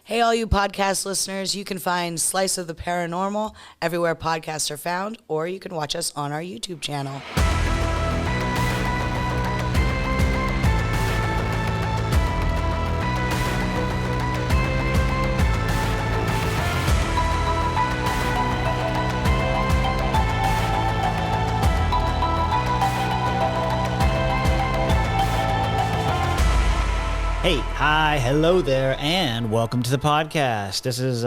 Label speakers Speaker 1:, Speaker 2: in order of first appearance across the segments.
Speaker 1: Hey, all you podcast listeners, you can find Slice of the Paranormal everywhere podcasts are found, or you can watch us on our YouTube channel.
Speaker 2: Hey, hi, hello there, and welcome to the podcast. This is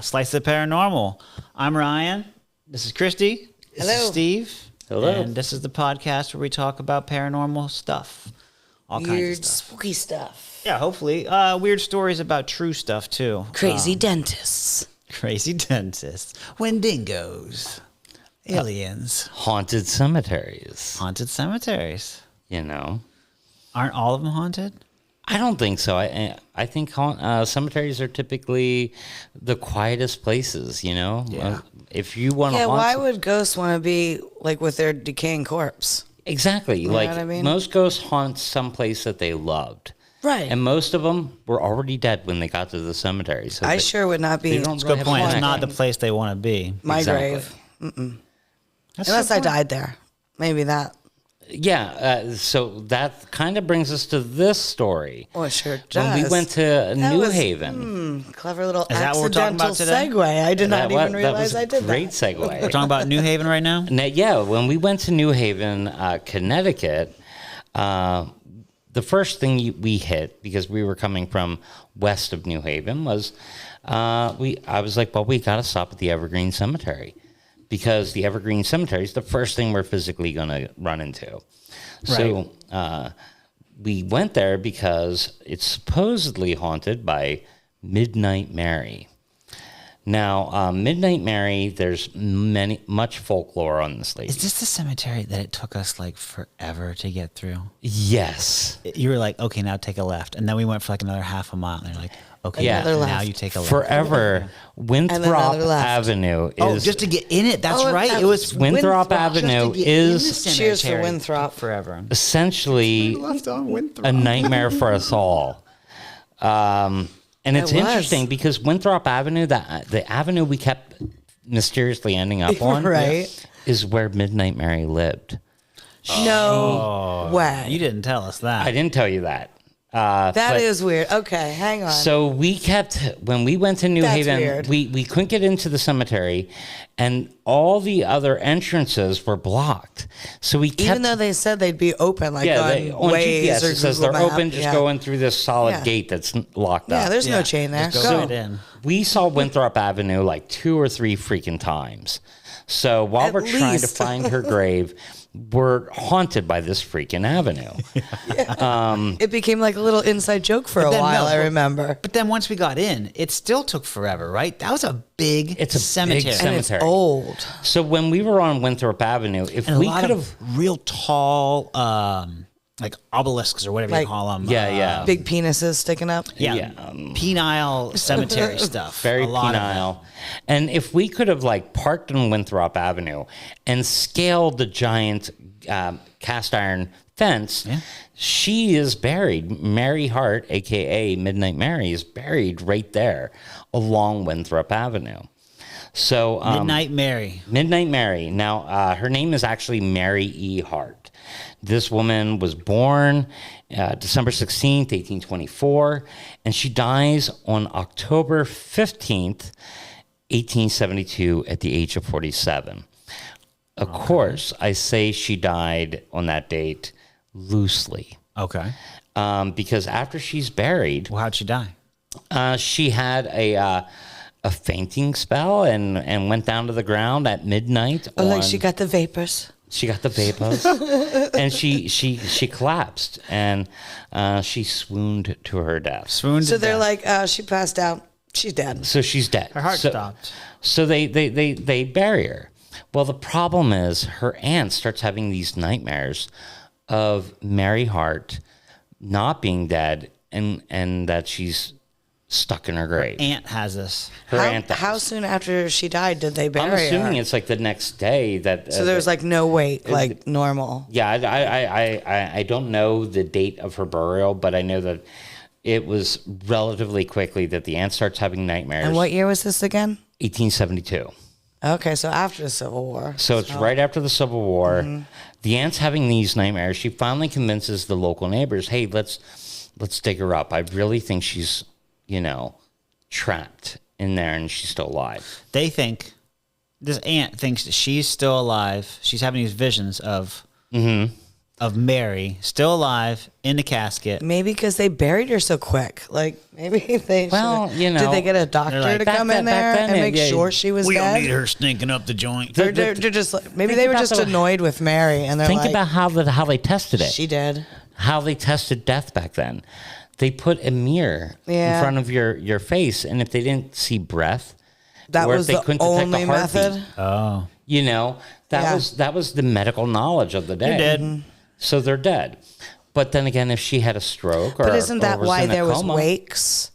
Speaker 2: Slice of the Paranormal. I'm Ryan. This is Christy. This
Speaker 1: Hello.
Speaker 2: is Steve.
Speaker 3: Hello.
Speaker 2: And this is the podcast where we talk about paranormal stuff. All kinds
Speaker 1: Weird,
Speaker 2: of stuff.
Speaker 1: spooky stuff.
Speaker 2: Yeah, hopefully. Weird stories about true stuff, too.
Speaker 1: Crazy dentists.
Speaker 2: Crazy dentists. Wendigos. Aliens.
Speaker 3: Haunted cemeteries.
Speaker 2: Haunted cemeteries.
Speaker 3: You know,
Speaker 2: Aren't all of them haunted?
Speaker 3: I don't think so. I think cemeteries are typically the quietest places. You know,
Speaker 2: Yeah.
Speaker 3: If you want to,
Speaker 1: Yeah, why would ghosts want to be like with their decaying corpse?
Speaker 3: exactly
Speaker 1: know
Speaker 3: like
Speaker 1: what I mean?
Speaker 3: most ghosts haunt some place that they loved,
Speaker 1: Right.
Speaker 3: and most of them were already dead when they got to the cemetery. So
Speaker 1: I
Speaker 3: they-
Speaker 1: sure would not be
Speaker 3: they don't
Speaker 2: That's a good
Speaker 3: have
Speaker 2: point. It's
Speaker 3: connection.
Speaker 2: not the place they want to be.
Speaker 1: my
Speaker 3: Exactly.
Speaker 1: grave.
Speaker 2: That's
Speaker 1: Unless
Speaker 2: the
Speaker 1: I
Speaker 2: point.
Speaker 1: died there. Maybe that.
Speaker 3: Yeah, so that kind of brings us to this story.
Speaker 1: Oh, it sure does.
Speaker 3: When we went to
Speaker 1: That
Speaker 3: New
Speaker 1: was-
Speaker 3: Haven.
Speaker 1: Clever little
Speaker 2: Is that what we're talking
Speaker 1: accidental
Speaker 2: about today?
Speaker 1: segue. I did not
Speaker 3: That
Speaker 1: even realize
Speaker 3: was
Speaker 1: I did
Speaker 3: great
Speaker 1: that.
Speaker 2: We're
Speaker 3: segue.
Speaker 2: talking about New Haven right now?
Speaker 3: Now, yeah, when we went to New Haven, Connecticut, the first thing we hit, because we were coming from west of New Haven, was I was like, well, we got to stop at the Evergreen Cemetery, because the Evergreen Cemetery is the first thing we're physically going to run into. So we went there because it's supposedly haunted by Midnight Mary. Now, Midnight Mary, there's much folklore on this lady.
Speaker 2: Is this the cemetery that it took us like forever to get through?
Speaker 3: Yes.
Speaker 2: You were like, okay, now take a left. And then we went for like another half a mile. And they're like, okay,
Speaker 3: Yeah.
Speaker 1: Another
Speaker 2: now
Speaker 1: left.
Speaker 2: you take a left.
Speaker 3: Forever, Winthrop
Speaker 1: another left.
Speaker 3: Avenue is...
Speaker 2: Oh, just to get in it. That's
Speaker 1: Oh,
Speaker 2: right.
Speaker 1: that
Speaker 2: It was
Speaker 3: Winthrop
Speaker 2: Just to
Speaker 3: Avenue
Speaker 2: get in the
Speaker 3: is
Speaker 1: Cheers for
Speaker 2: cemetery
Speaker 1: Winthrop.
Speaker 2: forever.
Speaker 3: essentially
Speaker 2: Left on Winthrop.
Speaker 3: a nightmare for us all. And it's
Speaker 1: It was.
Speaker 3: interesting because Winthrop Avenue, the avenue we kept mysteriously ending up on,
Speaker 1: Right.
Speaker 3: is where Midnight Mary lived.
Speaker 1: No way.
Speaker 2: You didn't tell us that.
Speaker 3: I didn't tell you that.
Speaker 1: That
Speaker 3: but-
Speaker 1: is weird. Okay, hang on.
Speaker 3: So we kept, when we went to New
Speaker 1: That's
Speaker 3: Haven,
Speaker 1: weird.
Speaker 3: we couldn't get into the cemetery, and all the other entrances were blocked. So we kept,
Speaker 1: Even though they said they'd be open, like on
Speaker 3: on
Speaker 1: Waze
Speaker 3: GPS
Speaker 1: or
Speaker 3: it says
Speaker 1: Google
Speaker 3: they're
Speaker 1: Map.
Speaker 3: open, just
Speaker 1: yeah.
Speaker 3: go in through this solid
Speaker 1: Yeah.
Speaker 3: gate that's locked
Speaker 1: Yeah,
Speaker 3: up.
Speaker 1: there's no chain there.
Speaker 2: Just go
Speaker 1: Go.
Speaker 2: right in.
Speaker 3: We saw Winthrop Avenue like 2 or 3 freaking times. So while
Speaker 1: At
Speaker 3: we're trying to
Speaker 1: least.
Speaker 3: find her grave, we're haunted by this freaking avenue.
Speaker 1: It became like a little inside joke for a
Speaker 2: then
Speaker 1: while,
Speaker 2: no,
Speaker 1: I
Speaker 2: but-
Speaker 1: remember.
Speaker 2: But then once we got in, it still took forever, right? That was a big
Speaker 3: It's a big
Speaker 2: cemetery.
Speaker 1: And it's
Speaker 3: cemetery.
Speaker 1: old.
Speaker 3: So when we were on Winthrop Avenue, if
Speaker 2: And a
Speaker 3: we
Speaker 2: lot
Speaker 3: could
Speaker 2: of
Speaker 3: have...
Speaker 2: real tall, like obelisks or whatever you
Speaker 1: Like-
Speaker 2: call them.
Speaker 3: Yeah.
Speaker 1: Big penises sticking up.
Speaker 2: Yeah. Penile cemetery stuff.
Speaker 3: Very
Speaker 2: A lot of it.
Speaker 3: penile. And if we could have like parked on Winthrop Avenue and scaled the giant cast iron fence, she is buried. Mary Hart, aka Midnight Mary, is buried right there along Winthrop Avenue. So
Speaker 2: Midnight Mary.
Speaker 3: Midnight Mary. Now, her name is actually Mary E. Hart. This woman was born December 16th, 1824, and she dies on October 15th, 1872, at the age of 47. Of course, I say she died on that date loosely,
Speaker 2: Okay.
Speaker 3: because after she's buried,
Speaker 2: Well, how'd she die?
Speaker 3: she had a fainting spell and went down to the ground at midnight.
Speaker 1: Oh, like she got the vapors.
Speaker 3: She got the vapors, and she collapsed, and she swooned to her death.
Speaker 2: Swooned.
Speaker 1: So
Speaker 2: to
Speaker 1: they're
Speaker 2: death.
Speaker 1: like, she passed out. She's dead.
Speaker 3: So she's dead.
Speaker 2: Her heart stopped.
Speaker 3: So they bury her. Well, the problem is her aunt starts having these nightmares of Mary Hart not being dead and that she's stuck in her grave.
Speaker 2: Aunt has this.
Speaker 3: Her aunt does.
Speaker 1: How soon after she died did they bury
Speaker 3: I'm assuming
Speaker 1: her?
Speaker 3: it's like the next day that.
Speaker 1: So there was like no wait, like normal.
Speaker 3: Yeah, I don't know the date of her burial, but I know that it was relatively quickly that the aunt starts having nightmares.
Speaker 1: And what year was this again?
Speaker 3: 1872.
Speaker 1: Okay, so after the Civil War.
Speaker 3: So it's right after the Civil War. Mm-hmm. The aunt's having these nightmares. She finally convinces the local neighbors, hey, let's dig her up. I really think she's, trapped in there and she's still alive.
Speaker 2: They think, this aunt thinks that she's still alive. She's having these visions of Mary still alive in the casket.
Speaker 1: Maybe because they buried her so quick. Like, maybe they did they get a doctor to come in there and make sure she was dead?
Speaker 2: We don't need her stinking up the joint.
Speaker 1: They're just like, maybe they were just annoyed with Mary. And they're
Speaker 3: think about how they tested it.
Speaker 1: She did.
Speaker 3: How they tested death back then. They put a mirror in front of your face, and if they didn't see breath,
Speaker 1: that
Speaker 3: or
Speaker 1: was
Speaker 3: if they
Speaker 1: the
Speaker 3: couldn't
Speaker 1: only
Speaker 3: detect a heartbeat,
Speaker 1: method.
Speaker 2: Oh,
Speaker 3: that was the medical knowledge of the day.
Speaker 2: You're dead.
Speaker 3: So they're dead. But then again, if she had a stroke,
Speaker 1: but isn't that why there was wakes?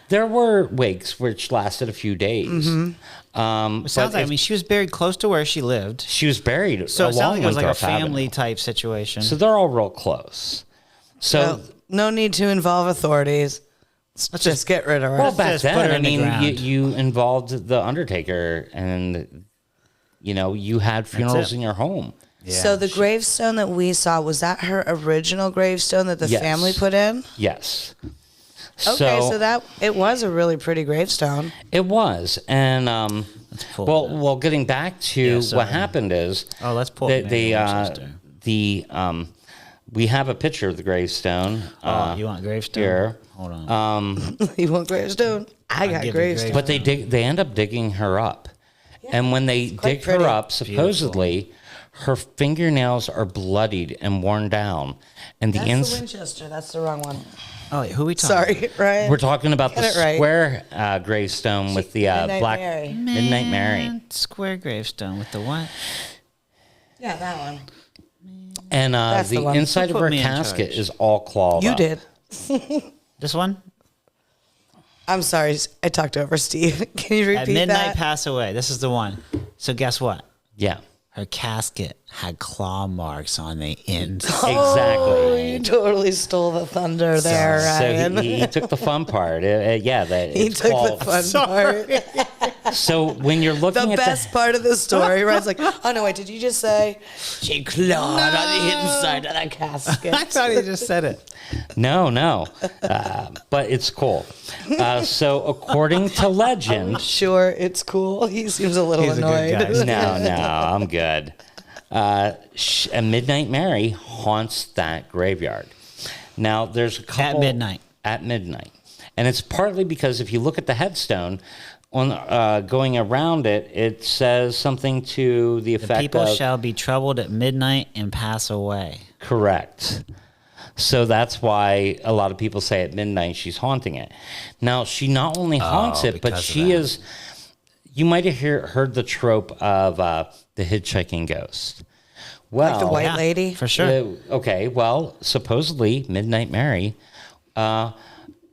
Speaker 3: There were wakes which lasted a few days.
Speaker 2: Mm-hmm. It sounds like she was buried close to where she lived.
Speaker 3: She was buried.
Speaker 2: So it sounds like it was like a
Speaker 3: family
Speaker 2: family type situation.
Speaker 3: So they're all real close. So
Speaker 1: well, no need to involve authorities. Let's just get rid of her.
Speaker 3: Well, back then, I mean,
Speaker 2: ground.
Speaker 3: you involved the undertaker, and you had funerals in your home.
Speaker 2: Yeah.
Speaker 1: So the gravestone that we saw, was that her original gravestone that the family put in?
Speaker 3: Yes.
Speaker 1: Okay, so that it was a really pretty gravestone.
Speaker 3: It was, and well, getting back to what happened is,
Speaker 2: let's pull
Speaker 3: we have a picture of the gravestone.
Speaker 2: You want gravestone?
Speaker 3: Here.
Speaker 2: Hold on.
Speaker 1: You want gravestone? I got gravestone.
Speaker 3: But they end up digging her up, and when they dig her up, supposedly her fingernails are bloodied and worn down, and
Speaker 1: That's the Winchester. That's the wrong one.
Speaker 2: Oh, wait, who are we talking?
Speaker 1: Sorry, Ryan.
Speaker 3: We're talking about the square gravestone with the black
Speaker 1: Mary.
Speaker 3: Midnight Mary.
Speaker 2: Square gravestone with the what?
Speaker 1: Yeah, that one.
Speaker 3: And the inside of her casket is all clawed
Speaker 1: You
Speaker 3: up.
Speaker 1: did.
Speaker 2: This one?
Speaker 1: I'm sorry, I talked over Steve. Can you repeat
Speaker 2: At midnight,
Speaker 1: that?
Speaker 2: pass away. This is the one. So guess what?
Speaker 3: Yeah.
Speaker 2: Her casket had claw marks on the inside.
Speaker 3: Exactly.
Speaker 1: You totally stole the thunder there, Ryan.
Speaker 3: So he took the fun part.
Speaker 1: He took the fun part.
Speaker 3: So when you're looking at
Speaker 1: best part of the story, Ryan's like, oh no, wait, did you just say she clawed on the inside of the casket?
Speaker 2: I thought he just said it.
Speaker 3: No. But it's cool. So according to legend...
Speaker 1: Sure, it's cool. He seems a little annoyed.
Speaker 2: A good guy.
Speaker 3: No, I'm good. A Midnight Mary haunts that graveyard. Now, there's a couple... At midnight. And it's partly because if you look at the headstone, on going around it, it says something to the effect of...
Speaker 2: The people shall be troubled at midnight and pass away.
Speaker 3: Correct. So that's why a lot of people say at midnight she's haunting it. Now, she not only haunts it, but she is... You might have heard the trope of the hitchhiking ghost. Well,
Speaker 1: like the white lady?
Speaker 2: For sure.
Speaker 3: Okay, well, supposedly Midnight Mary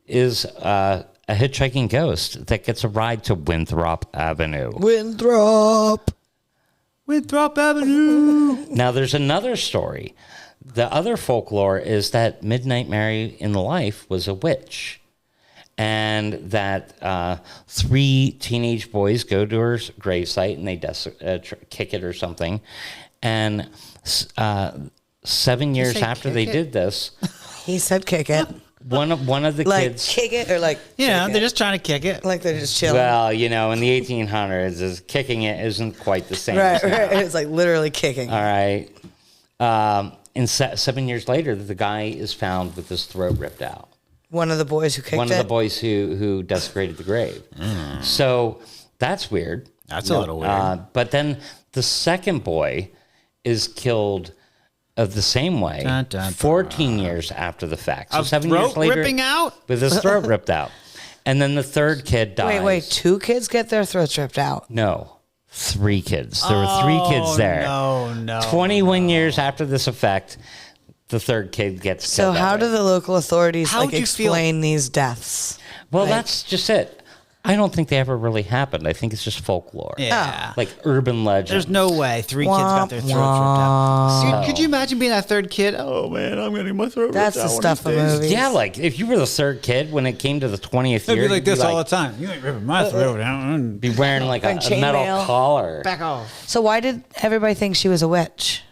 Speaker 3: is a hitchhiking ghost that gets a ride to Winthrop Avenue.
Speaker 1: Winthrop Avenue.
Speaker 3: Now, there's another story. The other folklore is that Midnight Mary in life was a witch, and that 3 teenage boys go to her gravesite and they kick it or something. And 7 years after they did this,
Speaker 1: he said kick it.
Speaker 3: One of the
Speaker 1: like
Speaker 3: kids,
Speaker 1: kick it or like
Speaker 2: they're just trying to kick it.
Speaker 1: Like they're just chilling.
Speaker 3: Well, in the 1800s, is kicking it isn't quite the same.
Speaker 1: Right. It's like literally kicking.
Speaker 3: All right. And 7 years later, the guy is found with his throat ripped out.
Speaker 1: One of the boys who kicked it?
Speaker 3: One of the boys who desecrated the grave. So that's weird.
Speaker 2: That's a little weird.
Speaker 3: But then the second boy is killed of the same way 14 years after the fact. So 7 years later,
Speaker 2: ripping out?
Speaker 3: With his throat ripped out. And then the third kid dies.
Speaker 1: Wait, 2 kids get their throats ripped out?
Speaker 3: No. 3 kids. There were 3 kids there.
Speaker 2: No.
Speaker 3: 21 years after this effect, the third kid gets killed.
Speaker 1: So how do the local authorities
Speaker 2: explain
Speaker 1: these deaths?
Speaker 3: Well, that's just it. I don't think they ever really happened. I think it's just folklore.
Speaker 2: Yeah.
Speaker 3: Like urban legend.
Speaker 2: There's no way 3 kids got their throats ripped out. Dude, could you imagine being that third kid? Oh, man, I'm getting my throat
Speaker 1: That's
Speaker 2: ripped out.
Speaker 1: the stuff of movies.
Speaker 3: Yeah, like if you were the third kid when it came to the 20th
Speaker 2: It'd
Speaker 3: year,
Speaker 2: be like
Speaker 3: you'd
Speaker 2: this all the time. You ain't ripping my throat out.
Speaker 3: be wearing like a
Speaker 1: chainmail.
Speaker 3: metal collar.
Speaker 2: Back off.
Speaker 1: So why did everybody think she was a witch?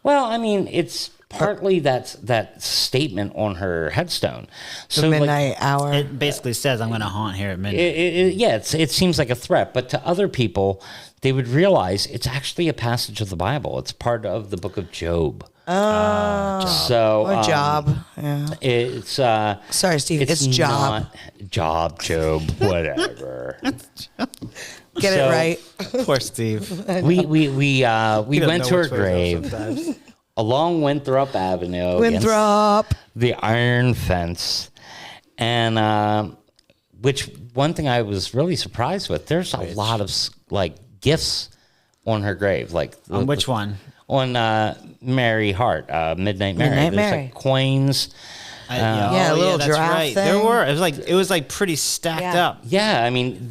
Speaker 3: Well, I mean, it's partly that statement on her headstone.
Speaker 1: The midnight hour.
Speaker 2: It basically says, I'm going to haunt here at midnight.
Speaker 3: It seems like a threat, but to other people, they would realize it's actually a passage of the Bible. It's part of the book of Job. So
Speaker 1: Or Job. Yeah.
Speaker 3: It's
Speaker 1: Sorry, Steve. It's Job.
Speaker 3: Job, whatever.
Speaker 1: Get
Speaker 3: So-
Speaker 1: it right.
Speaker 2: Poor Steve.
Speaker 3: we
Speaker 2: He doesn't
Speaker 3: went
Speaker 2: know
Speaker 3: to her
Speaker 2: which way
Speaker 3: grave
Speaker 2: to go sometimes.
Speaker 3: along Winthrop Avenue. against
Speaker 1: Winthrop.
Speaker 3: the iron fence, and which one thing I was really surprised with. There's a lot of like gifts on her grave, like
Speaker 2: On which one?
Speaker 3: On Mary Hart, Midnight Mary.
Speaker 1: Midnight
Speaker 3: There's
Speaker 1: Mary.
Speaker 3: like coins.
Speaker 1: Yeah, a little
Speaker 2: that's
Speaker 1: giraffe
Speaker 2: right.
Speaker 1: thing.
Speaker 2: There were. It was like pretty stacked
Speaker 1: Yeah.
Speaker 2: up.
Speaker 3: Yeah, I mean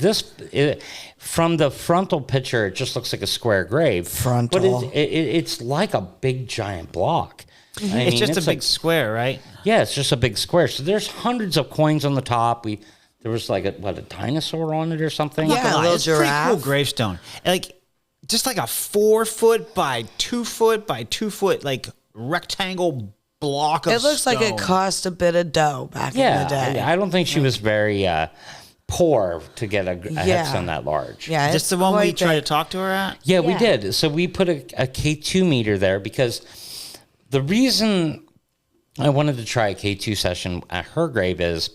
Speaker 3: from the frontal picture, it just looks like a square grave.
Speaker 1: Frontal.
Speaker 3: but it's like a big giant block. I
Speaker 2: It's
Speaker 3: mean,
Speaker 2: just a big
Speaker 3: like,
Speaker 2: square, right?
Speaker 3: yeah, it's just a big square. So there's hundreds of coins on the top. There was like a dinosaur on it or something.
Speaker 1: Yeah.
Speaker 2: Come on,
Speaker 1: little
Speaker 2: it's a pretty
Speaker 1: giraffe.
Speaker 2: cool gravestone. Like, just like a 4 foot by 2 foot by 2 foot, like rectangle block of
Speaker 1: It looks like it
Speaker 2: stone.
Speaker 1: cost a bit of dough back in the day.
Speaker 3: I don't think she was very poor to get a headstone that large.
Speaker 1: Yeah,
Speaker 2: Just
Speaker 1: it's
Speaker 2: the one we
Speaker 1: quite
Speaker 2: tried to
Speaker 1: big.
Speaker 2: talk to her at?
Speaker 3: Yeah, we did. So we put a K2 meter there because the reason I wanted to try a K2 session at her grave is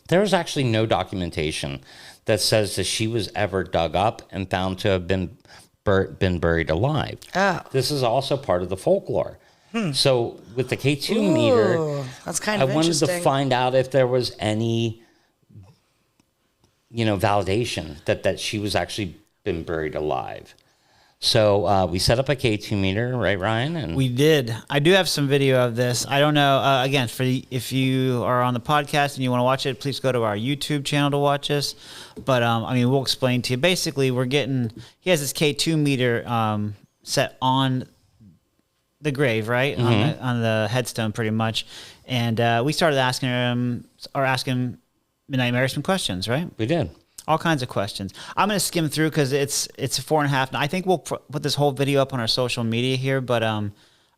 Speaker 3: there's actually no documentation that says that she was ever dug up and found to have been buried alive.
Speaker 1: Oh.
Speaker 3: This is also part of the folklore. So with the K2 meter,
Speaker 1: Ooh, that's kind
Speaker 3: I
Speaker 1: of
Speaker 3: wanted to
Speaker 1: interesting.
Speaker 3: find out if there was any, validation that she was actually been buried alive. So we set up a K2 meter, right, Ryan? And
Speaker 2: We did. I do have some video of this. I don't know. Again, if you are on the podcast and you want to watch it, please go to our YouTube channel to watch this. But we'll explain to you. Basically, he has this K2 meter set on the grave, right, on the headstone, pretty much. And we started asking Midnight Mary some questions, right?
Speaker 3: we did.
Speaker 2: All kinds of questions. I'm going to skim through because it's a 4.5. I think we'll put this whole video up on our social media here, but I'm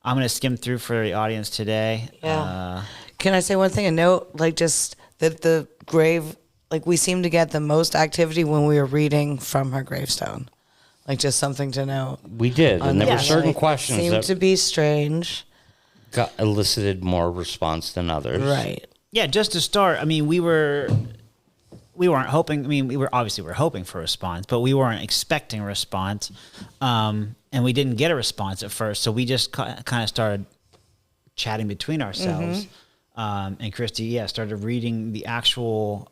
Speaker 2: going to skim through for the audience today.
Speaker 1: Yeah. Can I say one thing? A note, like just that the grave, like we seem to get the most activity when we were reading from her gravestone. Like just something to know.
Speaker 3: We did. And there were certain
Speaker 1: Like,
Speaker 3: questions
Speaker 1: seemed
Speaker 3: that
Speaker 1: to be strange.
Speaker 3: got elicited more response than others.
Speaker 1: Right.
Speaker 2: Yeah, just to start, we weren't hoping. We were hoping for a response, but we weren't expecting a response, and we didn't get a response at first. So we just kind of started chatting between ourselves, and Christy, started reading the actual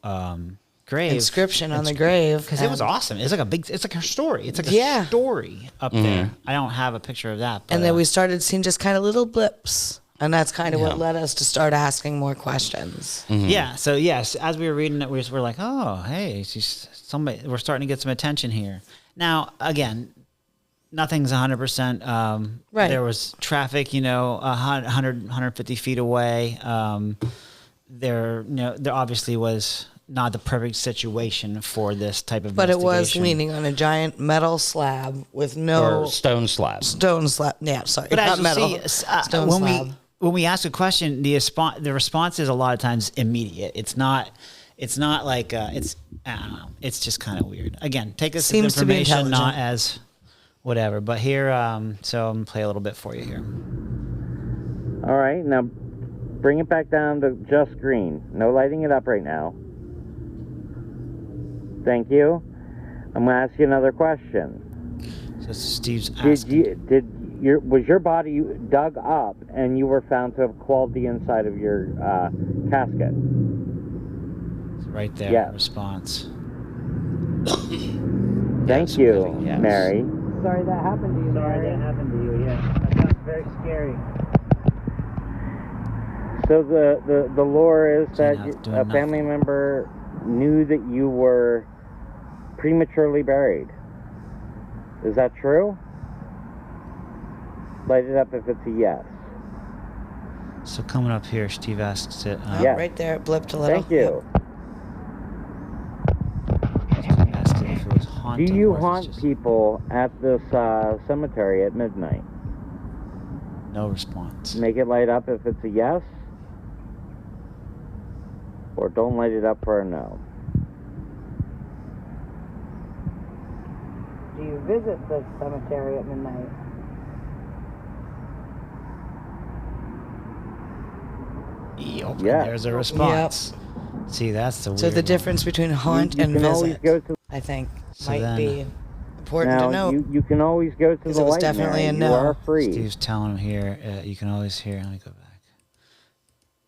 Speaker 2: grave
Speaker 1: Inscription on the grave.
Speaker 2: because it was awesome. It's like her story. It's like a story up there. I don't have a picture of that, but,
Speaker 1: And then we started seeing just kind of little blips. And that's kind of what led us to start asking more questions.
Speaker 2: Yeah. So yes, as we were reading it, we're like, oh, hey, she's somebody. We're starting to get some attention here. Now, again, nothing's 100%.
Speaker 1: Right.
Speaker 2: There was traffic, 150 feet away. There obviously was not the perfect situation for this type of.
Speaker 1: But it was
Speaker 2: investigation.
Speaker 1: leaning on a giant metal slab with
Speaker 3: Or
Speaker 1: no
Speaker 3: stone slabs.
Speaker 1: stone slab. Yeah, sorry,
Speaker 2: But
Speaker 1: not
Speaker 2: as you
Speaker 1: metal.
Speaker 2: see,
Speaker 1: stone slab.
Speaker 2: when we ask a question, the response is a lot of times immediate. It's not like it's I don't know. It's just kind of weird. Again, take this
Speaker 1: Seems
Speaker 2: as
Speaker 1: to be
Speaker 2: information, not
Speaker 1: intelligent.
Speaker 2: as whatever. But here, so I'm gonna play a little bit for you here.
Speaker 4: All right, now bring it back down to just green. No lighting it up right now. Thank you. I'm gonna ask you another question.
Speaker 2: So this is Steve's asking.
Speaker 4: Was your body dug up and you were found to have crawled the inside of your casket?
Speaker 2: It's right there.
Speaker 4: Yeah.
Speaker 2: Response.
Speaker 4: Thank you,
Speaker 2: yes.
Speaker 4: Mary.
Speaker 2: Sorry that happened to you. Sorry that happened to you. Yeah, that sounds very scary.
Speaker 4: So the lore is that
Speaker 2: not doing
Speaker 4: a family member knew that you were prematurely buried. Is that true? Light it up if it's a yes.
Speaker 2: So coming up here, Steve asks it.
Speaker 1: Oh,
Speaker 4: Yes.
Speaker 1: right there, it blipped a little.
Speaker 4: Thank you.
Speaker 2: Steve asked it if it was haunted.
Speaker 4: Do you
Speaker 2: or if it's
Speaker 4: haunt
Speaker 2: just-
Speaker 4: people at this cemetery at midnight?
Speaker 2: No response.
Speaker 4: Make it light up if it's a yes. Or don't light it up for a no.
Speaker 1: Do you visit the cemetery at midnight?
Speaker 2: Yep.
Speaker 4: Yeah.
Speaker 2: There's a response. See, that's the weird
Speaker 1: So the
Speaker 2: one.
Speaker 1: difference between haunt
Speaker 4: You
Speaker 1: and
Speaker 4: can always
Speaker 1: visit,
Speaker 4: go to
Speaker 1: I think,
Speaker 2: So
Speaker 1: might
Speaker 2: then-
Speaker 1: be important
Speaker 4: now.
Speaker 1: to know.
Speaker 4: You can always go to
Speaker 1: 'Cause
Speaker 4: the
Speaker 1: it was
Speaker 4: light.
Speaker 1: definitely
Speaker 4: Mary.
Speaker 1: a
Speaker 4: You
Speaker 1: no.
Speaker 4: are free.
Speaker 2: Steve's telling him here, you can always hear. Let me go back.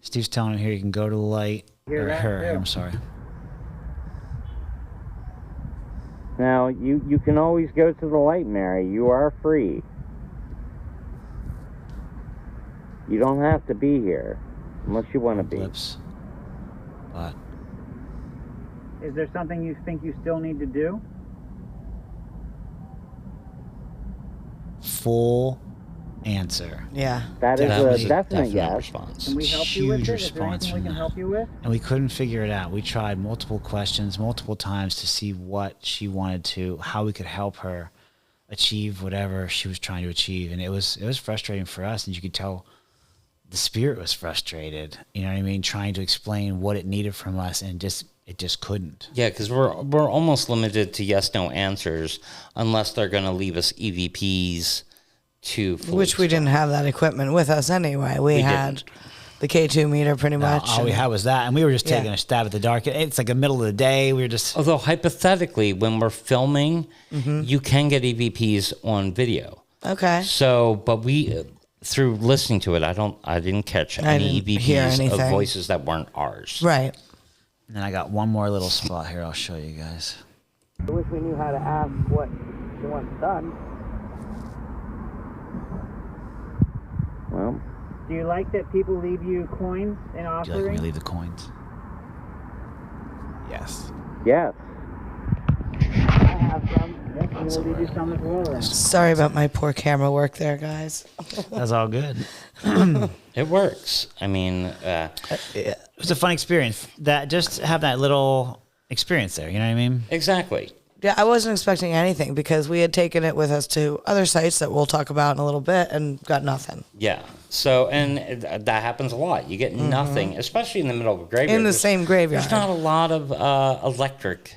Speaker 2: Steve's telling him here, you can go to the light.
Speaker 4: Hear
Speaker 2: Or
Speaker 4: that,
Speaker 2: her,
Speaker 4: too.
Speaker 2: I'm sorry.
Speaker 4: Now you can always go to the light, Mary. You are free. You don't have to be here unless you want to be.
Speaker 2: Blips. But
Speaker 5: Is there something you think you still need to do?
Speaker 2: full answer.
Speaker 1: Yeah.
Speaker 4: That is
Speaker 3: That was
Speaker 4: a
Speaker 3: a
Speaker 4: definite
Speaker 3: definite
Speaker 4: yes.
Speaker 3: response.
Speaker 5: Can we help you with
Speaker 2: Huge
Speaker 5: it? Is there
Speaker 2: response
Speaker 5: anything we
Speaker 2: from
Speaker 5: can
Speaker 2: that.
Speaker 5: help you with?
Speaker 2: And we couldn't figure it out. We tried multiple questions, multiple times to see what she wanted to, how we could help her achieve whatever she was trying to achieve. And it was frustrating for us. And you could tell the spirit was frustrated, you know what I mean? Trying to explain what it needed from us, and it just couldn't.
Speaker 3: Yeah, because we're almost limited to yes/no answers unless they're going to leave us EVPs to fully
Speaker 1: Which we didn't have that equipment with us anyway. We had
Speaker 3: didn't.
Speaker 1: the K2 meter pretty
Speaker 2: No,
Speaker 1: much.
Speaker 2: all we
Speaker 1: and-
Speaker 2: had was that, and we were just
Speaker 1: Yeah.
Speaker 2: taking a stab at the dark. It's like the middle of the day. We were just
Speaker 3: Although hypothetically, when we're filming, you can get EVPs on video.
Speaker 1: Okay.
Speaker 3: So, but we through listening to it, I didn't catch
Speaker 1: I
Speaker 3: any
Speaker 1: didn't hear
Speaker 3: EVPs of
Speaker 1: anything.
Speaker 3: voices that weren't ours.
Speaker 1: Right.
Speaker 2: And then I got one more little spot here. I'll show you guys.
Speaker 1: I wish we knew how to ask what she wants done.
Speaker 4: Well,
Speaker 5: Do you like that people leave you coins
Speaker 2: Do
Speaker 5: in
Speaker 2: you like when
Speaker 5: offering?
Speaker 2: we leave the coins? Yes.
Speaker 4: yes.
Speaker 5: I have some. Next we'll leave you some as well. then.
Speaker 1: Sorry about my poor camera work there, guys.
Speaker 2: That's all good.
Speaker 3: It works. I mean,
Speaker 2: It was a fun experience. That just have that little experience there. You know what I mean?
Speaker 3: exactly.
Speaker 1: Yeah, I wasn't expecting anything because we had taken it with us to other sites that we'll talk about in a little bit and got nothing.
Speaker 3: Yeah. So, and that happens a lot. You get nothing, especially in the middle of a graveyard.
Speaker 1: In the
Speaker 3: There's-
Speaker 1: same graveyard.
Speaker 3: There's not a lot of electric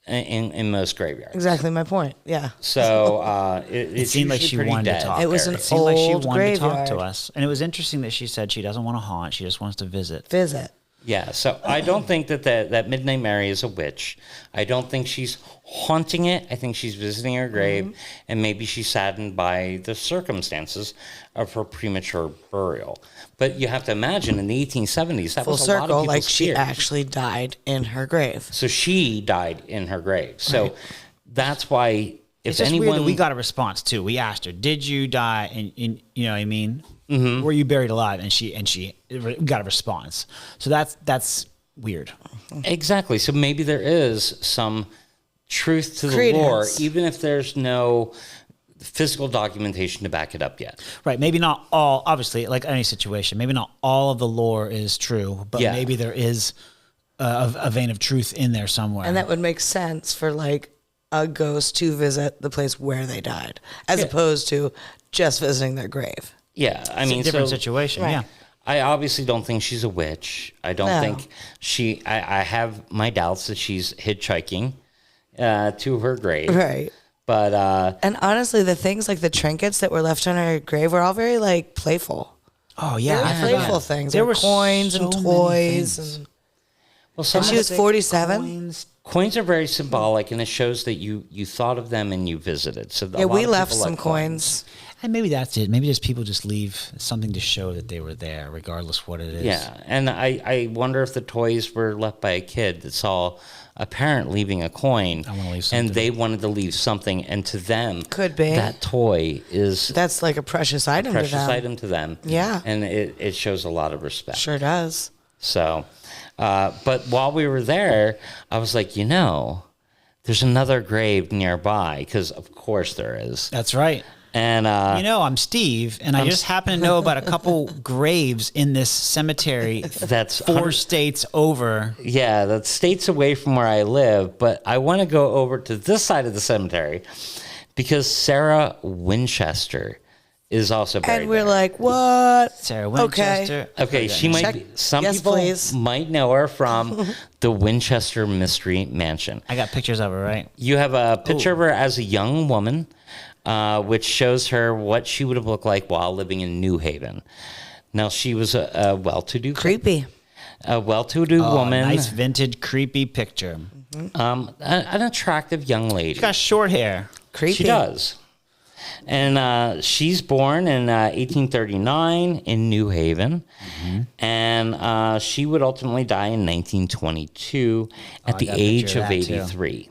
Speaker 3: in most graveyards.
Speaker 1: Exactly my point. Yeah.
Speaker 3: So
Speaker 2: It
Speaker 3: it's
Speaker 2: seemed like
Speaker 3: usually
Speaker 2: she
Speaker 3: pretty
Speaker 2: wanted
Speaker 3: dead
Speaker 2: to talk.
Speaker 1: It was
Speaker 3: there.
Speaker 1: an
Speaker 2: It seemed like she
Speaker 1: old
Speaker 2: wanted to talk to
Speaker 1: graveyard.
Speaker 2: us, and it was interesting that she said she doesn't want to haunt. She just wants to visit.
Speaker 1: Visit.
Speaker 3: Yeah, so I don't think that Midnight Mary is a witch. I don't think she's haunting it. I think she's visiting her grave, and maybe she's saddened by the circumstances of her premature burial. But you have to imagine in the 1870s, that
Speaker 1: Full
Speaker 3: was a lot of
Speaker 1: circle,
Speaker 3: people's
Speaker 1: like she
Speaker 3: fears.
Speaker 1: actually died in her grave.
Speaker 3: So she died in her grave. So that's why if
Speaker 2: It's just
Speaker 3: anyone
Speaker 2: weird that we got a response too. We asked her, "Did you die?" And you know what I mean? Were you buried alive? And she got a response. So that's weird.
Speaker 3: Exactly. So maybe there is some truth to the
Speaker 1: Credence.
Speaker 3: lore, even if there's no physical documentation to back it up yet.
Speaker 2: Right. Maybe not all. Obviously, like any situation, maybe not all of the lore is true, but
Speaker 3: Yeah.
Speaker 2: maybe there is a vein of truth in there somewhere.
Speaker 1: And that would make sense for like a ghost to visit the place where they died, as opposed to just visiting their grave.
Speaker 3: Yeah, I
Speaker 2: it's
Speaker 3: mean,
Speaker 2: a different
Speaker 3: so
Speaker 2: situation.
Speaker 1: Right.
Speaker 2: Yeah.
Speaker 3: I obviously don't think she's a witch. I don't
Speaker 1: No.
Speaker 3: think she. I have my doubts that she's hitchhiking to her grave.
Speaker 1: Right.
Speaker 3: But
Speaker 1: And honestly, the things like the trinkets that were left on her grave were all very like playful.
Speaker 2: Oh yeah. I
Speaker 1: Very
Speaker 2: forgot.
Speaker 1: playful things.
Speaker 2: There
Speaker 1: like
Speaker 2: were
Speaker 1: coins and
Speaker 2: so many
Speaker 1: toys.
Speaker 2: things.
Speaker 1: And
Speaker 3: well, some
Speaker 1: she
Speaker 3: of
Speaker 1: was
Speaker 3: the
Speaker 1: 47.
Speaker 3: coins are very symbolic, and it shows that you thought of them and you visited. So
Speaker 1: Yeah, we left some coins.
Speaker 2: And maybe that's it. Maybe just people just leave something to show that they were there, regardless what it is.
Speaker 3: Yeah, and I wonder if the toys were left by a kid that saw a parent leaving a coin,
Speaker 2: I wanna leave
Speaker 3: and
Speaker 2: something.
Speaker 3: they wanted to leave something, and to them,
Speaker 1: Could be.
Speaker 3: that toy is
Speaker 1: That's like a precious item
Speaker 3: a precious
Speaker 1: to them.
Speaker 3: item to them.
Speaker 1: Yeah.
Speaker 3: and it shows a lot of respect.
Speaker 1: Sure does.
Speaker 3: So, but while we were there, I was like, there's another grave nearby, because of course there is.
Speaker 2: That's right.
Speaker 3: And
Speaker 2: I'm Steve, and I just happen to know about a couple graves in this cemetery
Speaker 3: that's
Speaker 2: 4 states over.
Speaker 3: Yeah, that's states away from where I live, but I want to go over to this side of the cemetery because Sarah Winchester is also buried
Speaker 1: And we're
Speaker 3: there.
Speaker 1: like, what?
Speaker 2: Sarah Winchester.
Speaker 3: Okay, she might
Speaker 1: Check.
Speaker 3: be, some
Speaker 1: Yes,
Speaker 3: people
Speaker 1: please.
Speaker 3: might know her from the Winchester Mystery Mansion.
Speaker 2: I got pictures of her, right?
Speaker 3: You have a picture of her as a young woman, which shows her what she would have looked like while living in New Haven. Now, she was a well-to-do
Speaker 1: Creepy.
Speaker 3: a well-to-do woman,
Speaker 2: Nice vintage creepy picture.
Speaker 3: an attractive young lady.
Speaker 2: She's got short hair.
Speaker 1: Creepy.
Speaker 3: She does. And she's born in 1839 in New Haven. And she would ultimately die in 1922 at the
Speaker 2: got a
Speaker 3: age
Speaker 2: picture
Speaker 3: of
Speaker 2: of that, too.
Speaker 3: 83.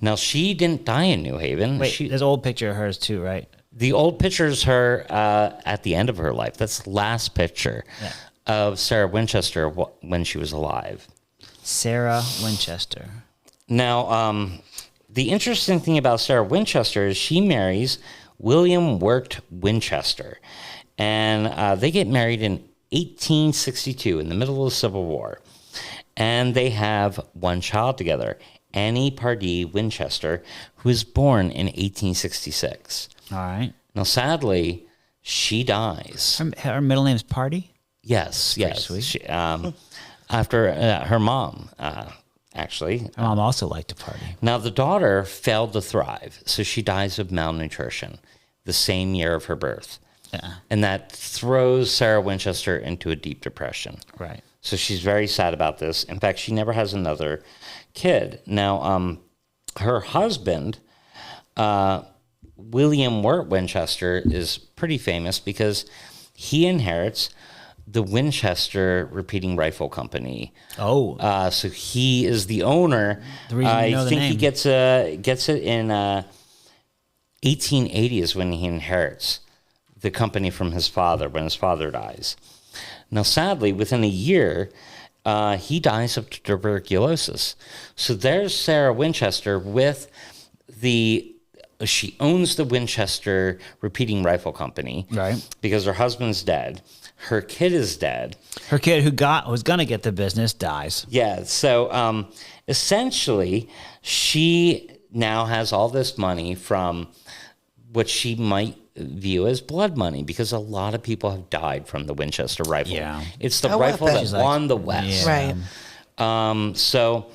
Speaker 3: Now, she didn't die in New Haven.
Speaker 2: Wait, there's an old picture of hers too, right?
Speaker 3: The old picture is her at the end of her life. That's the last picture of Sarah Winchester when she was alive.
Speaker 2: Sarah Winchester.
Speaker 3: Now, the interesting thing about Sarah Winchester is she marries William Wirt Winchester. And they get married in 1862 in the middle of the Civil War. And they have one child together, Annie Pardee Winchester, who was born in 1866.
Speaker 2: All right.
Speaker 3: Now, sadly, she dies.
Speaker 2: Her middle name is Party?
Speaker 3: Yes.
Speaker 2: sweet.
Speaker 3: She, after her mom, actually.
Speaker 2: My mom also liked to party.
Speaker 3: Now, the daughter failed to thrive, so she dies of malnutrition the same year of her birth.
Speaker 2: Yeah.
Speaker 3: And that throws Sarah Winchester into a deep depression.
Speaker 2: Right.
Speaker 3: So she's very sad about this. In fact, she never has another kid. Now, her husband, William Wirt Winchester, is pretty famous because he inherits the Winchester Repeating Rifle Company.
Speaker 2: Oh.
Speaker 3: So he is the owner.
Speaker 2: The reason you know
Speaker 3: I
Speaker 2: the
Speaker 3: think
Speaker 2: name.
Speaker 3: he gets it in 1880 is when he inherits the company from his father, when his father dies. Now, sadly, within a year, he dies of tuberculosis. So there's Sarah Winchester with she owns the Winchester Repeating Rifle Company.
Speaker 2: Right.
Speaker 3: Because her husband's dead. Her kid is dead.
Speaker 2: Her kid who was going to get the business dies.
Speaker 3: Yeah. So essentially, she now has all this money from what she might view as blood money because a lot of people have died from the Winchester rifle.
Speaker 2: Yeah.
Speaker 3: It's the
Speaker 1: A
Speaker 3: rifle
Speaker 1: weapon.
Speaker 3: that won the West.
Speaker 1: Right.
Speaker 3: So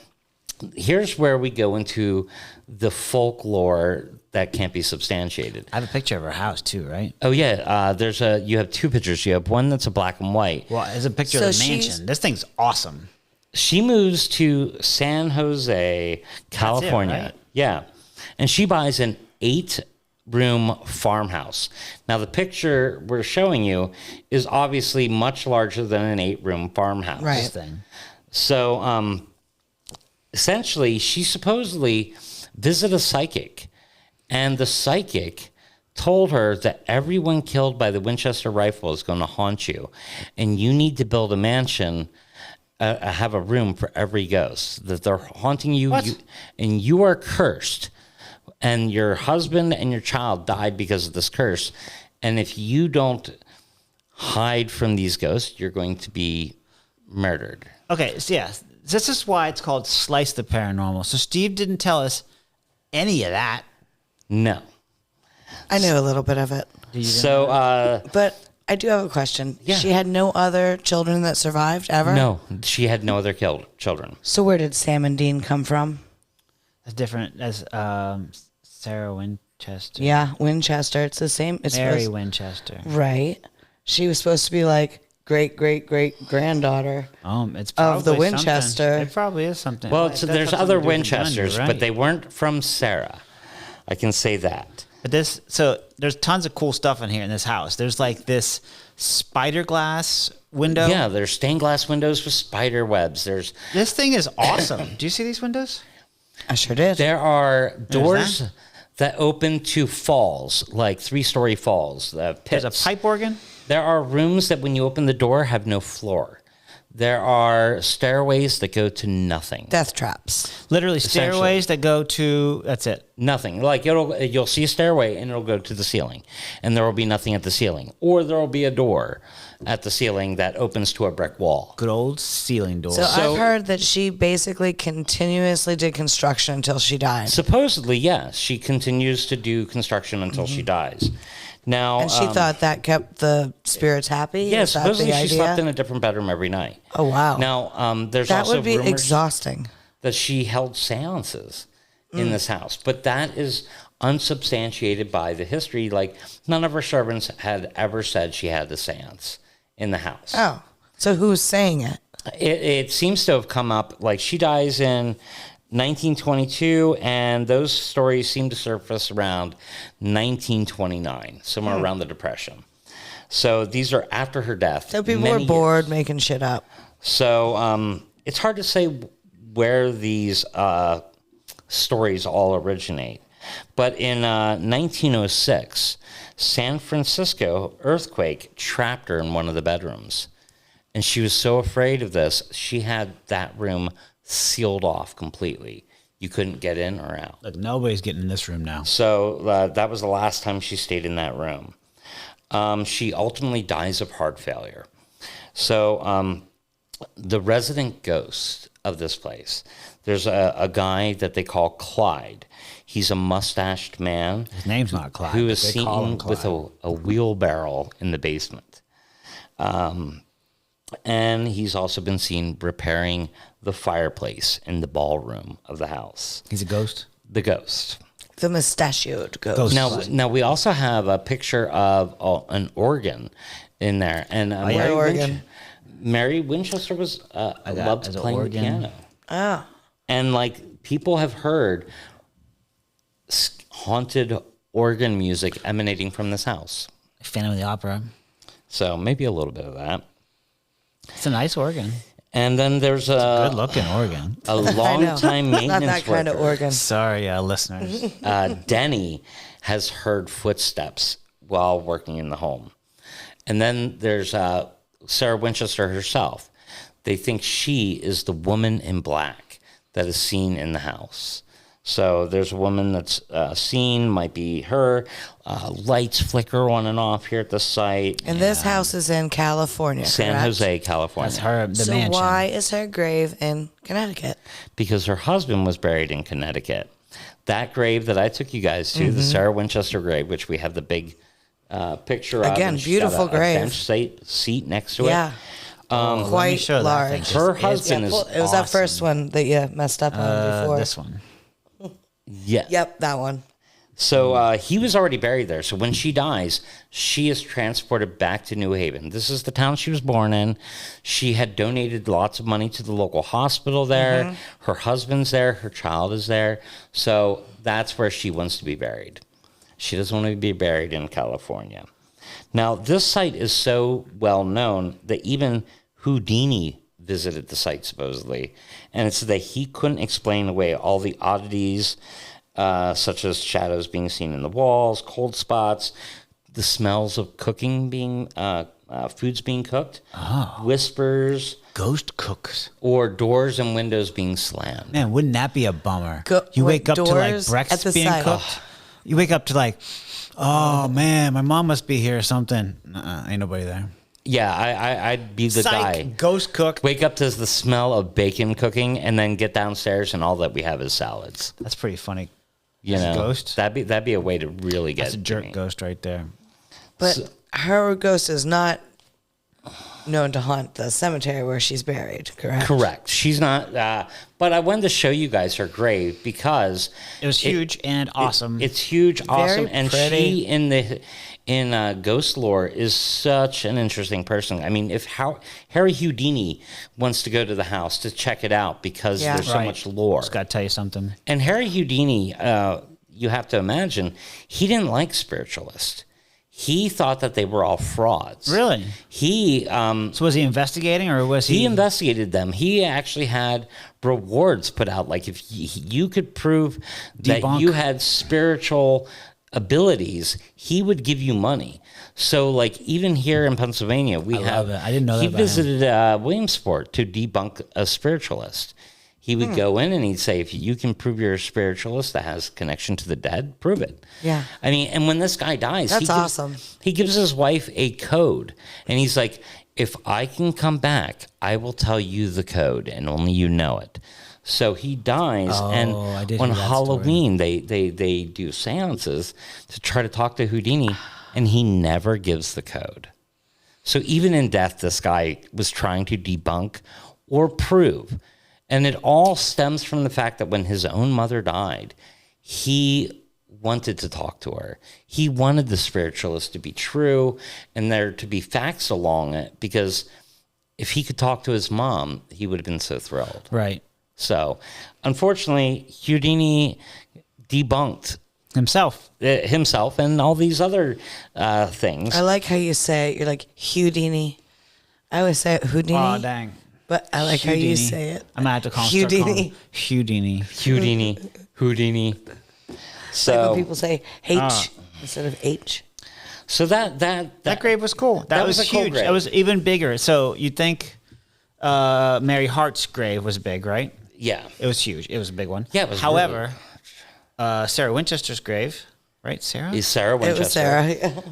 Speaker 3: here's where we go into the folklore that can't be substantiated.
Speaker 2: I have a picture of her house too, right?
Speaker 3: Oh yeah, you have two pictures. You have one that's a black and white.
Speaker 2: Well, there's a picture
Speaker 1: So
Speaker 2: of the
Speaker 1: she's-
Speaker 2: mansion. This thing's awesome.
Speaker 3: She moves to San Jose, California.
Speaker 2: right?
Speaker 3: Yeah. And she buys an 8-room farmhouse. Now, the picture we're showing you is obviously much larger than an 8-room farmhouse.
Speaker 1: Right.
Speaker 2: This thing.
Speaker 3: So, essentially, she supposedly visited a psychic, and the psychic told her that everyone killed by the Winchester rifle is going to haunt you, and you need to build a mansion, have a room for every ghost, that they're haunting you, and you are cursed, and your husband and your child died because of this curse, and if you don't hide from these ghosts, you're going to be murdered.
Speaker 2: Okay, so yeah, this is why it's called Slice the Paranormal. So Steve didn't tell us any of that.
Speaker 3: No.
Speaker 1: I knew a little bit of it.
Speaker 3: So,
Speaker 1: But I do have a question.
Speaker 3: Yeah.
Speaker 1: She had no other children that survived ever?
Speaker 3: no, she had no other children.
Speaker 1: So where did Sam and Dean come from?
Speaker 2: That's different as Sarah Winchester.
Speaker 1: Yeah, Winchester. It's the same. It's
Speaker 2: Mary
Speaker 1: supposed-
Speaker 2: Winchester.
Speaker 1: Right. She was supposed to be like great-great-great-granddaughter.
Speaker 2: It's
Speaker 1: Of the
Speaker 2: probably
Speaker 1: Winchester.
Speaker 2: something. It probably is something.
Speaker 3: Well,
Speaker 2: That's
Speaker 3: there's
Speaker 2: something
Speaker 3: other
Speaker 2: to do with the gun,
Speaker 3: Winchesters,
Speaker 2: you're
Speaker 3: but
Speaker 2: right.
Speaker 3: they weren't from Sarah. I can say that.
Speaker 2: But there's tons of cool stuff in here in this house. There's like this spider glass window.
Speaker 3: Yeah, there's stained glass windows with spider webs.
Speaker 2: This thing is awesome. Do you see these windows?
Speaker 1: I sure did.
Speaker 3: There are doors
Speaker 2: that.
Speaker 3: that open to falls, like 3-story falls, pits.
Speaker 2: There's a pipe organ.
Speaker 3: There are rooms that when you open the door have no floor. There are stairways that go to nothing.
Speaker 1: Death traps.
Speaker 2: Literally
Speaker 3: Essentially.
Speaker 2: stairways that go to. That's it.
Speaker 3: Nothing. Like you'll see a stairway and it'll go to the ceiling, and there will be nothing at the ceiling, or there will be a door at the ceiling that opens to a brick wall.
Speaker 2: Good old ceiling door.
Speaker 1: So I've heard that she basically continuously did construction until she died.
Speaker 3: Supposedly, yes, she continues to do construction until she dies. Now,
Speaker 1: And she thought that kept the spirits happy?
Speaker 3: yeah,
Speaker 1: Is that
Speaker 3: supposedly
Speaker 1: the
Speaker 3: she
Speaker 1: idea?
Speaker 3: slept in a different bedroom every night.
Speaker 1: Oh, wow.
Speaker 3: Now, there's
Speaker 1: that
Speaker 3: also
Speaker 1: would be
Speaker 3: rumors
Speaker 1: exhausting.
Speaker 3: that she held seances in this house, but that is unsubstantiated by the history. Like, none of her servants had ever said she had a seance in the house.
Speaker 1: Oh, so who's saying it?
Speaker 3: It seems to have come up, like she dies in 1922, and those stories seem to surface around 1929, somewhere around the Depression. So these are after her death.
Speaker 1: So people
Speaker 3: many
Speaker 1: were bored
Speaker 3: years.
Speaker 1: making shit up.
Speaker 3: So it's hard to say where these stories all originate. But in 1906, San Francisco earthquake trapped her in one of the bedrooms. And she was so afraid of this, she had that room sealed off completely. You couldn't get in or out.
Speaker 2: Like nobody's getting in this room now.
Speaker 3: So that was the last time she stayed in that room. She ultimately dies of heart failure. So the resident ghost of this place, there's a guy that they call Clyde. He's a mustached man.
Speaker 2: His name's not Clyde.
Speaker 3: Who
Speaker 2: but
Speaker 3: is
Speaker 2: they call him
Speaker 3: seen
Speaker 2: Clyde.
Speaker 3: with a wheelbarrow in the basement. And he's also been seen repairing the fireplace in the ballroom of the house.
Speaker 2: He's a ghost.
Speaker 3: The ghost.
Speaker 1: The mustachioed ghost.
Speaker 2: Ghost.
Speaker 3: Now we also have a picture of an organ in there, and
Speaker 1: What organ?
Speaker 3: Mary Winchester was loved
Speaker 2: as an
Speaker 3: playing the
Speaker 2: organ.
Speaker 3: piano,
Speaker 1: Oh.
Speaker 3: and like people have heard haunted organ music emanating from this house.
Speaker 2: Phantom of the Opera.
Speaker 3: So maybe a little bit of that.
Speaker 2: It's a nice organ.
Speaker 3: And then there's
Speaker 2: Good looking organ.
Speaker 3: a long time
Speaker 1: Not
Speaker 3: maintenance
Speaker 1: that kind of
Speaker 3: worker.
Speaker 1: organ.
Speaker 2: Sorry, listeners.
Speaker 3: Denny has heard footsteps while working in the home. And then there's Sarah Winchester herself. They think she is the woman in black that is seen in the house. So there's a woman that's seen, might be her. Lights flicker on and off here at the site.
Speaker 1: And this house is in California,
Speaker 3: San
Speaker 1: correct?
Speaker 3: Jose, California.
Speaker 2: That's her, the
Speaker 1: So
Speaker 2: mansion.
Speaker 1: why is her grave in Connecticut?
Speaker 3: Because her husband was buried in Connecticut. That grave that I took you guys to, the Sarah Winchester grave, which we have the big picture of.
Speaker 1: Again,
Speaker 3: and she's got
Speaker 1: beautiful
Speaker 3: a
Speaker 1: grave.
Speaker 3: bench seat next to
Speaker 1: Yeah.
Speaker 3: it.
Speaker 2: Let me
Speaker 1: Quite
Speaker 2: show that
Speaker 1: large.
Speaker 2: thing, 'cause
Speaker 3: Her
Speaker 2: it's-
Speaker 3: husband is
Speaker 1: It was that
Speaker 3: awesome.
Speaker 1: first one that you messed up on before.
Speaker 2: This one.
Speaker 3: Yeah.
Speaker 1: Yep, that one.
Speaker 3: So he was already buried there. So when she dies, she is transported back to New Haven. This is the town she was born in. She had donated lots of money to the local hospital there. Her husband's there. Her child is there. So that's where she wants to be buried. She doesn't want to be buried in California. Now, this site is so well known that even Houdini visited the site, supposedly. And it's that he couldn't explain away all the oddities, such as shadows being seen in the walls, cold spots, the smells of cooking being, foods being cooked, whispers,
Speaker 2: Ghost cooks.
Speaker 3: or doors and windows being slammed.
Speaker 2: Man, wouldn't that be a bummer?
Speaker 1: You
Speaker 2: wake up to like
Speaker 1: doors at
Speaker 2: breakfast
Speaker 1: the
Speaker 2: being
Speaker 1: site.
Speaker 2: cooked. You wake up to like, oh man, my mom must be here or something. Ain't nobody there.
Speaker 3: Yeah, I'd be the guy.
Speaker 2: Ghost cook.
Speaker 3: Wake up to the smell of bacon cooking, and then get downstairs, and all that we have is salads.
Speaker 2: That's pretty funny.
Speaker 3: You
Speaker 2: As a
Speaker 3: know,
Speaker 2: ghost?
Speaker 3: That'd be a way to really get.
Speaker 2: That's a
Speaker 3: to
Speaker 2: jerk
Speaker 3: me.
Speaker 2: ghost right there.
Speaker 1: But her ghost is not known to haunt the cemetery where she's buried, correct?
Speaker 3: Correct. She's not. But I wanted to show you guys her grave because
Speaker 2: It was huge and awesome.
Speaker 3: It's huge, awesome, and
Speaker 1: pretty.
Speaker 3: she in ghost lore is such an interesting person. I mean, if Harry Houdini wants to go to the house to check it out because
Speaker 1: Yeah.
Speaker 3: there's so
Speaker 2: Right.
Speaker 3: much lore.
Speaker 2: Just got to tell you something.
Speaker 3: And Harry Houdini, you have to imagine, he didn't like spiritualists. He thought that they were all frauds.
Speaker 2: Really?
Speaker 3: He
Speaker 2: So was he investigating or was he?
Speaker 3: he investigated them. He actually had rewards put out. Like if you could prove that
Speaker 2: Debunk.
Speaker 3: you had spiritual abilities, he would give you money. So, like, even here in Pennsylvania, we have.
Speaker 2: love it. I didn't know that
Speaker 3: He
Speaker 2: about him.
Speaker 3: visited Williamsport to debunk a spiritualist. He would go in and he'd say, if you can prove you're a spiritualist that has connection to the dead, prove it.
Speaker 1: Yeah.
Speaker 3: I mean, and when this guy dies,
Speaker 1: That's awesome.
Speaker 3: He gives his wife a code, and he's like, if I can come back, I will tell you the code, and only you know it. So he dies, and
Speaker 2: I did
Speaker 3: on
Speaker 2: hear that
Speaker 3: Halloween, they do seances to try to talk to Houdini, and he never gives the code. So even in death, this guy was trying to debunk or prove. And it all stems from the fact that when his own mother died, he wanted to talk to her. He wanted the spiritualist to be true and there to be facts along it, because if he could talk to his mom, he would have been so thrilled.
Speaker 2: Right.
Speaker 3: So, unfortunately, Houdini debunked
Speaker 2: Himself.
Speaker 3: himself and all these other things.
Speaker 1: I like how you say it. You're like Houdini. I always say it Houdini.
Speaker 2: Oh, dang.
Speaker 1: But I like how you
Speaker 2: Houdini.
Speaker 1: say it.
Speaker 2: I'm going to have to call
Speaker 1: Houdini.
Speaker 2: Houdini.
Speaker 3: Houdini.
Speaker 1: Like when
Speaker 3: So,
Speaker 1: people say H instead of H.
Speaker 3: so that
Speaker 2: That grave was cool. That was
Speaker 3: was a cool
Speaker 2: huge.
Speaker 3: grave.
Speaker 2: That was even bigger. So you'd think Mary Hart's grave was big, right?
Speaker 3: yeah.
Speaker 2: It was huge. It was a big one.
Speaker 3: Yeah, it was
Speaker 2: However, Sarah Winchester's grave, right? Sarah?
Speaker 3: Is Sarah Winchester.
Speaker 1: It was Sarah.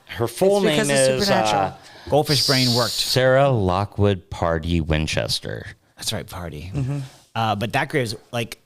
Speaker 3: Her full
Speaker 1: It's
Speaker 3: name
Speaker 1: because it's
Speaker 3: is
Speaker 1: supernatural.
Speaker 2: Goldfish brain worked.
Speaker 3: Sarah Lockwood Pardee Winchester.
Speaker 2: That's right, party.
Speaker 1: Mm-hmm.
Speaker 2: But that grave's like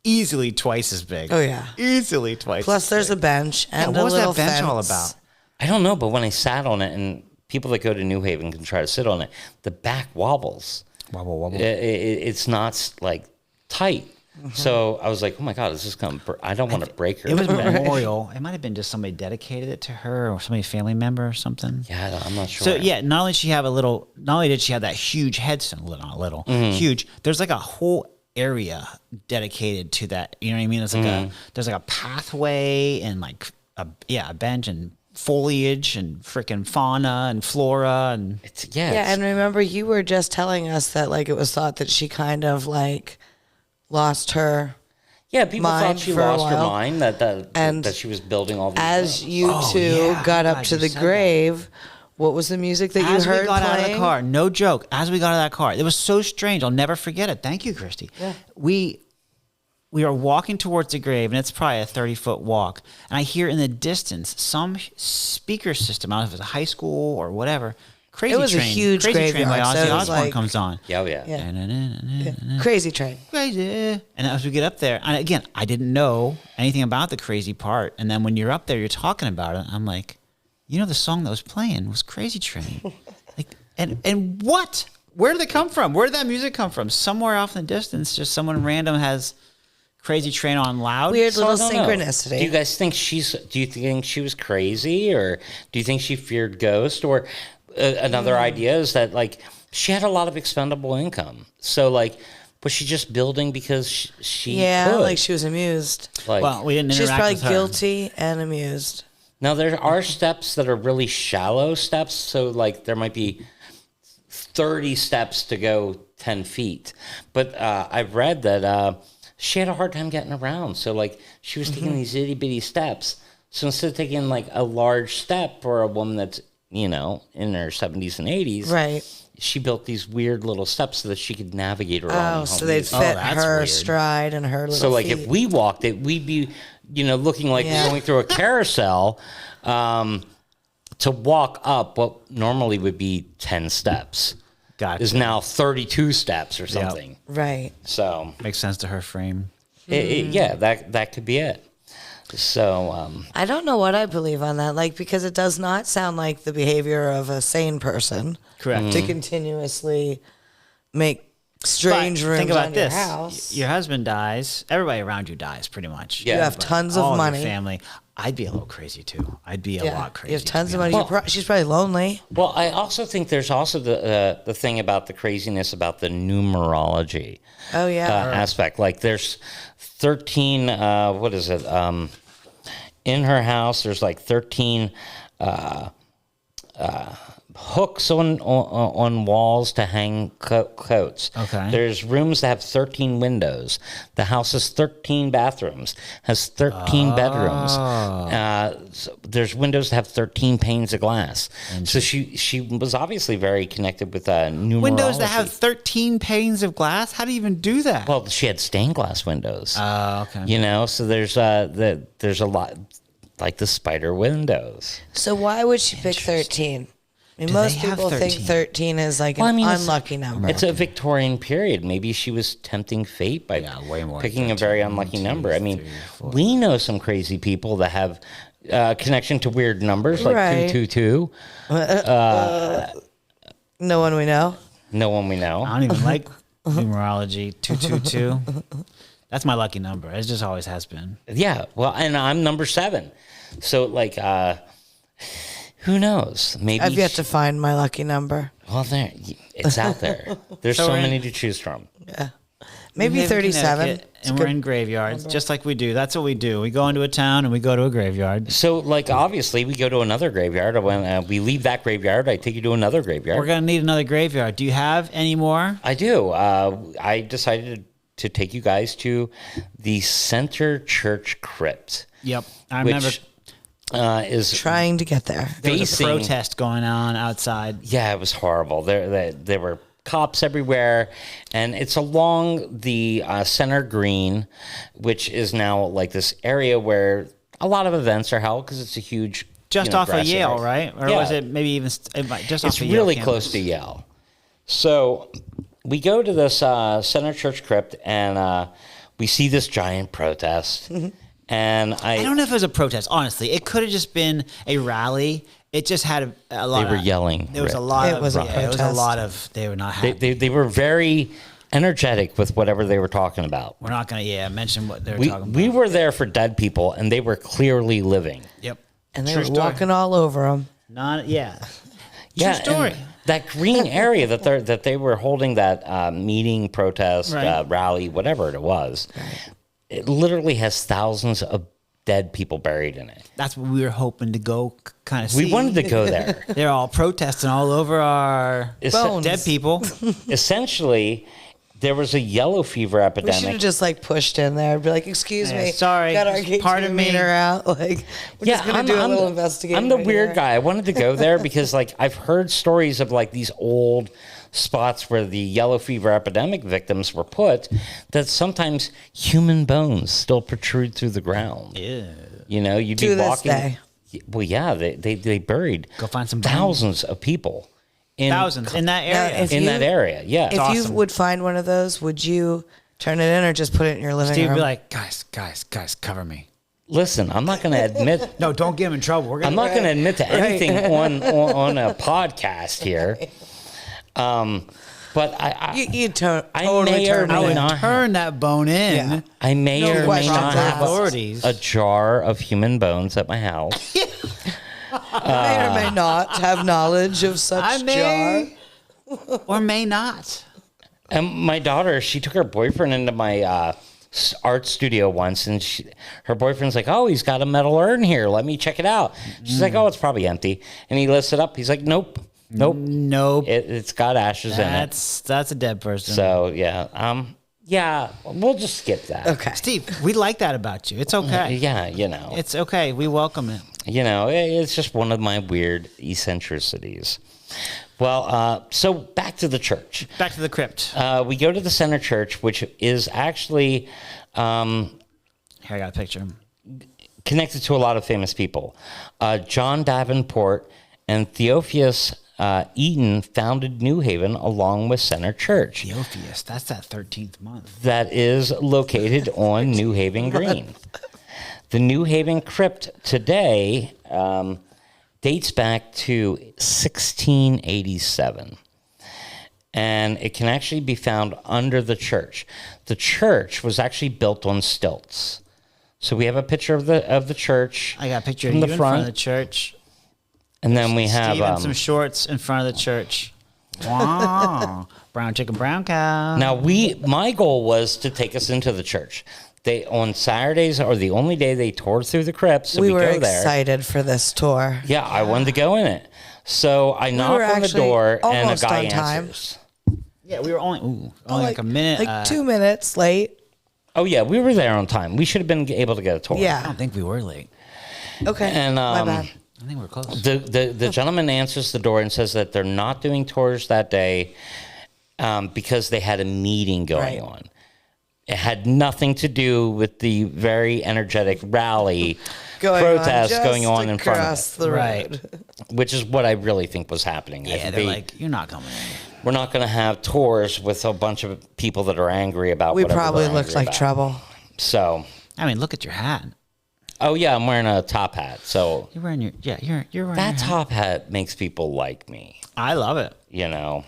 Speaker 2: easily twice as big.
Speaker 1: Oh, yeah.
Speaker 2: Easily twice.
Speaker 1: Plus,
Speaker 2: as
Speaker 1: there's a
Speaker 2: big.
Speaker 1: bench and
Speaker 2: what
Speaker 1: a
Speaker 2: was
Speaker 1: little
Speaker 2: that bench all
Speaker 1: fence.
Speaker 2: about?
Speaker 3: I don't know, but when I sat on it, and people that go to New Haven can try to sit on it, the back wobbles.
Speaker 2: Wobble, wobble.
Speaker 3: It's not like tight.
Speaker 1: Mm-hmm.
Speaker 3: So I was like, oh my God, is this going to, I don't want to break her.
Speaker 2: It was a memorial. It might have been just somebody dedicated it to her or somebody family member or something.
Speaker 3: Yeah, I'm not sure.
Speaker 2: So yeah, not only did she have that huge headstone, huge. There's like a whole area dedicated to that. You know what I mean? It's like there's like a pathway and like a bench and foliage and freaking fauna and flora and
Speaker 1: Yeah, and remember, you were just telling us that like it was thought that she kind of like lost her.
Speaker 3: yeah, people thought
Speaker 1: mind
Speaker 3: she
Speaker 1: for a
Speaker 3: lost her
Speaker 1: while.
Speaker 3: mind,
Speaker 1: And
Speaker 3: that she was building all these
Speaker 1: As
Speaker 3: things.
Speaker 1: you two got
Speaker 2: God,
Speaker 1: up to
Speaker 2: you
Speaker 1: the
Speaker 2: said that.
Speaker 1: grave, what was the music that
Speaker 2: as
Speaker 1: you heard
Speaker 2: we got out of
Speaker 1: playing?
Speaker 2: the car, no joke, as we got out of that car, it was so strange. I'll never forget it. Thank you, Christy.
Speaker 1: Yeah.
Speaker 2: We are walking towards the grave, and it's probably a 30-foot walk. And I hear in the distance some speaker system, I don't know if it's a high school or whatever. Crazy
Speaker 1: It was a
Speaker 2: Train.
Speaker 1: huge
Speaker 2: Crazy Train by
Speaker 1: graveyard, so
Speaker 2: Ozzy
Speaker 1: it was
Speaker 2: Osbourne
Speaker 1: like-
Speaker 2: comes on.
Speaker 3: Yeah, oh, yeah.
Speaker 1: Yeah. Crazy Train.
Speaker 2: Crazy. And as we get up there, and again, I didn't know anything about the crazy part. And then when you're up there, you're talking about it. I'm like, you know, the song that was playing was Crazy Train. Like, and what? Where did it come from? Where did that music come from? Somewhere off in the distance, just someone random has Crazy Train on loud.
Speaker 1: Weird
Speaker 3: So I
Speaker 1: little
Speaker 3: don't know.
Speaker 1: synchronicity.
Speaker 3: Do you guys think do you think she was crazy, or do you think she feared ghosts? Or another idea is that like she had a lot of expendable income. So like, was she just building because she
Speaker 1: Yeah,
Speaker 3: could?
Speaker 1: like she was amused.
Speaker 3: Like,
Speaker 2: Well, we didn't
Speaker 1: She's
Speaker 2: interact
Speaker 1: probably
Speaker 2: with her.
Speaker 1: guilty and amused.
Speaker 3: now there are steps that are really shallow steps. So like there might be 30 steps to go 10 feet. But I've read that she had a hard time getting around. So like she was taking these itty bitty steps. So instead of taking like a large step for a woman that's, you know, in her 70s and 80s,
Speaker 1: Right.
Speaker 3: she built these weird little steps so that she could navigate around.
Speaker 1: Oh,
Speaker 3: home
Speaker 1: so they'd
Speaker 3: easy.
Speaker 1: fit
Speaker 2: that's
Speaker 1: her
Speaker 2: weird.
Speaker 1: stride and her little
Speaker 3: So like
Speaker 1: feet.
Speaker 3: if we walked it, we'd be, you know, looking like
Speaker 1: Yeah.
Speaker 3: we're going through a carousel. To walk up what normally would be 10 steps
Speaker 2: Gotcha.
Speaker 3: is now 32 steps or something.
Speaker 1: Right.
Speaker 3: So
Speaker 2: Makes sense to her frame.
Speaker 3: yeah, that could be it. So
Speaker 1: I don't know what I believe on that, like, because it does not sound like the behavior of a sane person.
Speaker 2: Correct.
Speaker 1: To continuously make strange
Speaker 2: But
Speaker 1: rooms
Speaker 2: think about
Speaker 1: on
Speaker 2: this.
Speaker 1: your house.
Speaker 2: Your husband dies. Everybody around you dies, pretty much.
Speaker 3: Yeah. You have
Speaker 1: tons
Speaker 2: All
Speaker 1: of
Speaker 2: your
Speaker 1: money.
Speaker 2: family. I'd be a little crazy too. I'd be a lot crazy.
Speaker 1: You have tons
Speaker 2: to
Speaker 1: of
Speaker 2: be
Speaker 1: money.
Speaker 2: honest.
Speaker 1: She's probably lonely.
Speaker 3: well, I also think there's also the thing about the craziness about the numerology
Speaker 1: Oh yeah.
Speaker 3: aspect. Like there's 13. What is it? In her house, there's like 13 hooks on walls to hang coats.
Speaker 2: Okay.
Speaker 3: There's rooms that have 13 windows. The house has 13 bathrooms, has 13 bedrooms. So there's windows that have 13 panes of glass. So she was obviously very connected with numerology.
Speaker 2: Windows that have 13 panes of glass? How do you even do that?
Speaker 3: Well, she had stained glass windows.
Speaker 2: Oh, okay.
Speaker 3: You know, so there's a lot, like the spider windows.
Speaker 1: So why would she pick 13? I mean,
Speaker 2: Do
Speaker 1: most
Speaker 2: they have
Speaker 1: people think 13 is like an unlucky number.
Speaker 3: It's a Victorian period. Maybe she was tempting fate by
Speaker 2: way more
Speaker 3: picking a very unlucky number. I mean, we know some crazy people that have connection to weird numbers like
Speaker 1: Right.
Speaker 3: 222.
Speaker 1: No one we know.
Speaker 3: No one we know.
Speaker 2: I don't even like numerology. 222. That's my lucky number. It just always has been.
Speaker 3: Yeah, well, and I'm number 7. So, like, who knows? Maybe
Speaker 1: I've yet to find my lucky number.
Speaker 3: Well, it's out there. There's so
Speaker 2: we're in-
Speaker 3: many to choose from.
Speaker 1: Maybe
Speaker 2: We live in
Speaker 1: 37.
Speaker 2: Connecticut,
Speaker 1: It's a
Speaker 2: and we're
Speaker 1: good
Speaker 2: in graveyards, just like we do. That's what we do. We go into a town and we go to a graveyard.
Speaker 3: So, like, obviously, we go to another graveyard. When we leave that graveyard, I take you to another graveyard.
Speaker 2: We're going to need another graveyard. Do you have any more?
Speaker 3: I do. I decided to take you guys to the Center Church Crypt.
Speaker 2: Yep. I remember
Speaker 3: Which is
Speaker 1: trying to get there.
Speaker 2: there was a
Speaker 3: facing-
Speaker 2: protest going on outside.
Speaker 3: Yeah, it was horrible. There were cops everywhere, and it's along the Center Green, which is now like this area where a lot of events are held because it's a huge
Speaker 2: Just off of
Speaker 3: grassy
Speaker 2: Yale,
Speaker 3: area.
Speaker 2: right? Or
Speaker 3: Yeah.
Speaker 2: was it maybe even just off
Speaker 3: It's
Speaker 2: of Yale
Speaker 3: really
Speaker 2: campus?
Speaker 3: close to Yale. So we go to this Center Church Crypt, and we see this giant protest. And
Speaker 2: I don't know if it was a protest, honestly. It could have just been a rally. It just had a lot
Speaker 3: They were yelling,
Speaker 2: There was a
Speaker 3: Rick.
Speaker 2: lot
Speaker 1: It
Speaker 2: of
Speaker 1: was a
Speaker 2: it was a
Speaker 1: protest.
Speaker 2: lot of they were not happy.
Speaker 3: They were very energetic with whatever they were talking about.
Speaker 2: We're not going to mention what they were
Speaker 3: We
Speaker 2: talking about.
Speaker 3: we were there for dead people, and they were clearly living.
Speaker 2: Yep.
Speaker 1: And they
Speaker 2: True
Speaker 1: were
Speaker 2: story.
Speaker 1: walking all over them.
Speaker 2: Yeah.
Speaker 3: Yeah,
Speaker 2: True story.
Speaker 3: and that green area that they were holding that meeting, protest,
Speaker 2: Right.
Speaker 3: rally, whatever it was, it literally has thousands of dead people buried in it.
Speaker 2: That's what we were hoping to go kind of see.
Speaker 3: We wanted to go there.
Speaker 2: They're all protesting all over our
Speaker 1: Bones.
Speaker 2: dead people.
Speaker 3: Essentially, there was a yellow fever
Speaker 1: We should
Speaker 3: epidemic.
Speaker 1: have just like pushed in there, be like, "Excuse
Speaker 2: Yeah,
Speaker 1: me,
Speaker 2: sorry,
Speaker 1: got our
Speaker 2: just pardon me."
Speaker 1: meter out." Like, we're just gonna do a little investigation.
Speaker 3: I'm the
Speaker 1: right
Speaker 3: weird
Speaker 1: here.
Speaker 3: guy. I wanted to go there because, like, I've heard stories of like these old spots where the yellow fever epidemic victims were put. That sometimes human bones still protrude through the ground.
Speaker 2: Yeah.
Speaker 3: You know, you'd
Speaker 1: To
Speaker 3: be
Speaker 1: this
Speaker 3: walking.
Speaker 1: day.
Speaker 3: Well, yeah, they buried
Speaker 2: Go find some bones.
Speaker 3: thousands of people in
Speaker 2: Thousands in that area.
Speaker 1: if
Speaker 3: in
Speaker 1: you-
Speaker 3: that area. Yeah,
Speaker 1: If you
Speaker 2: awesome.
Speaker 1: would find one of those, would you turn it in or just put it in your living
Speaker 2: Steve would
Speaker 1: room?
Speaker 2: be like, guys, cover me.
Speaker 3: listen, I'm not going to admit.
Speaker 2: No, don't get him in trouble. We're
Speaker 3: I'm
Speaker 2: gonna
Speaker 3: not going to admit to anything on a podcast here. But
Speaker 1: you totally
Speaker 3: I may or
Speaker 1: turn
Speaker 3: may
Speaker 1: it in.
Speaker 3: not
Speaker 2: turn that bone in.
Speaker 1: Yeah.
Speaker 3: I may
Speaker 1: No
Speaker 3: or may
Speaker 1: questions
Speaker 3: not
Speaker 1: asked.
Speaker 3: have
Speaker 2: Authorities.
Speaker 3: a jar of human bones at my house.
Speaker 1: May or may not have knowledge of such
Speaker 2: I may
Speaker 1: jar.
Speaker 2: or may not.
Speaker 3: And my daughter, she took her boyfriend into my art studio once, and her boyfriend's like, "Oh, he's got a metal urn here. Let me check it out." She's like, "Oh, it's probably empty." And he lifts it up. He's like, "Nope.
Speaker 2: Nope.
Speaker 3: It's got ashes in it."
Speaker 2: That's a dead person.
Speaker 3: So yeah, we'll just skip that.
Speaker 1: Okay.
Speaker 2: Steve, we like that about you. It's okay.
Speaker 3: Yeah, you know,
Speaker 2: It's okay. We welcome it.
Speaker 3: it's just one of my weird eccentricities. Well, so back to the church.
Speaker 2: Back to the crypt.
Speaker 3: We go to the Center Church, which is actually
Speaker 2: Here, I got a picture.
Speaker 3: connected to a lot of famous people. John Davenport and Theophilus Eaton founded New Haven along with Center Church.
Speaker 2: Theophilus. That's that 13th month.
Speaker 3: That is located on New Haven Green. The New Haven Crypt today dates back to 1687. And it can actually be found under the church. The church was actually built on stilts. So we have a picture of the church.
Speaker 2: I got a picture of
Speaker 3: from
Speaker 2: you
Speaker 3: the
Speaker 2: in front
Speaker 3: front,
Speaker 2: of the church.
Speaker 3: and then we have
Speaker 2: Steve in some shorts in front of the church. Wow. Brown chicken, brown cow.
Speaker 3: now my goal was to take us into the church. They on Saturdays are the only day they tour through the crypt, so we
Speaker 1: We were
Speaker 3: go there.
Speaker 1: excited for this tour.
Speaker 3: Yeah, I wanted to go in it. So I knock
Speaker 1: were
Speaker 3: on the
Speaker 1: actually
Speaker 3: door, and a
Speaker 1: almost
Speaker 3: guy
Speaker 1: on time.
Speaker 3: answers.
Speaker 2: Yeah, we were only like a minute.
Speaker 1: Like 2 minutes late.
Speaker 3: Oh yeah, we were there on time. We should have been able to get a tour.
Speaker 2: I
Speaker 1: Yeah.
Speaker 2: don't think we were late.
Speaker 1: Okay.
Speaker 3: And
Speaker 1: My bad.
Speaker 2: I think we're close.
Speaker 3: the gentleman answers the door and says that they're not doing tours that day because they had a meeting going
Speaker 1: Right.
Speaker 3: on. It had nothing to do with the very energetic rally protest going on in front of
Speaker 1: across
Speaker 3: it,
Speaker 1: the
Speaker 2: Right.
Speaker 1: road.
Speaker 3: which is what I really think was happening. I
Speaker 2: Yeah,
Speaker 3: think
Speaker 2: they're like, you're not coming in.
Speaker 3: we're not going to have tours with a bunch of people that are angry about
Speaker 1: We
Speaker 3: whatever
Speaker 1: probably
Speaker 3: they're
Speaker 1: looked
Speaker 3: angry
Speaker 1: like
Speaker 3: about.
Speaker 1: trouble.
Speaker 3: So,
Speaker 2: I mean, look at your hat.
Speaker 3: oh yeah, I'm wearing a top hat. So
Speaker 2: You're wearing your you're wearing
Speaker 3: that
Speaker 2: your hat.
Speaker 3: top hat makes people like me,
Speaker 2: I love it.
Speaker 3: you know.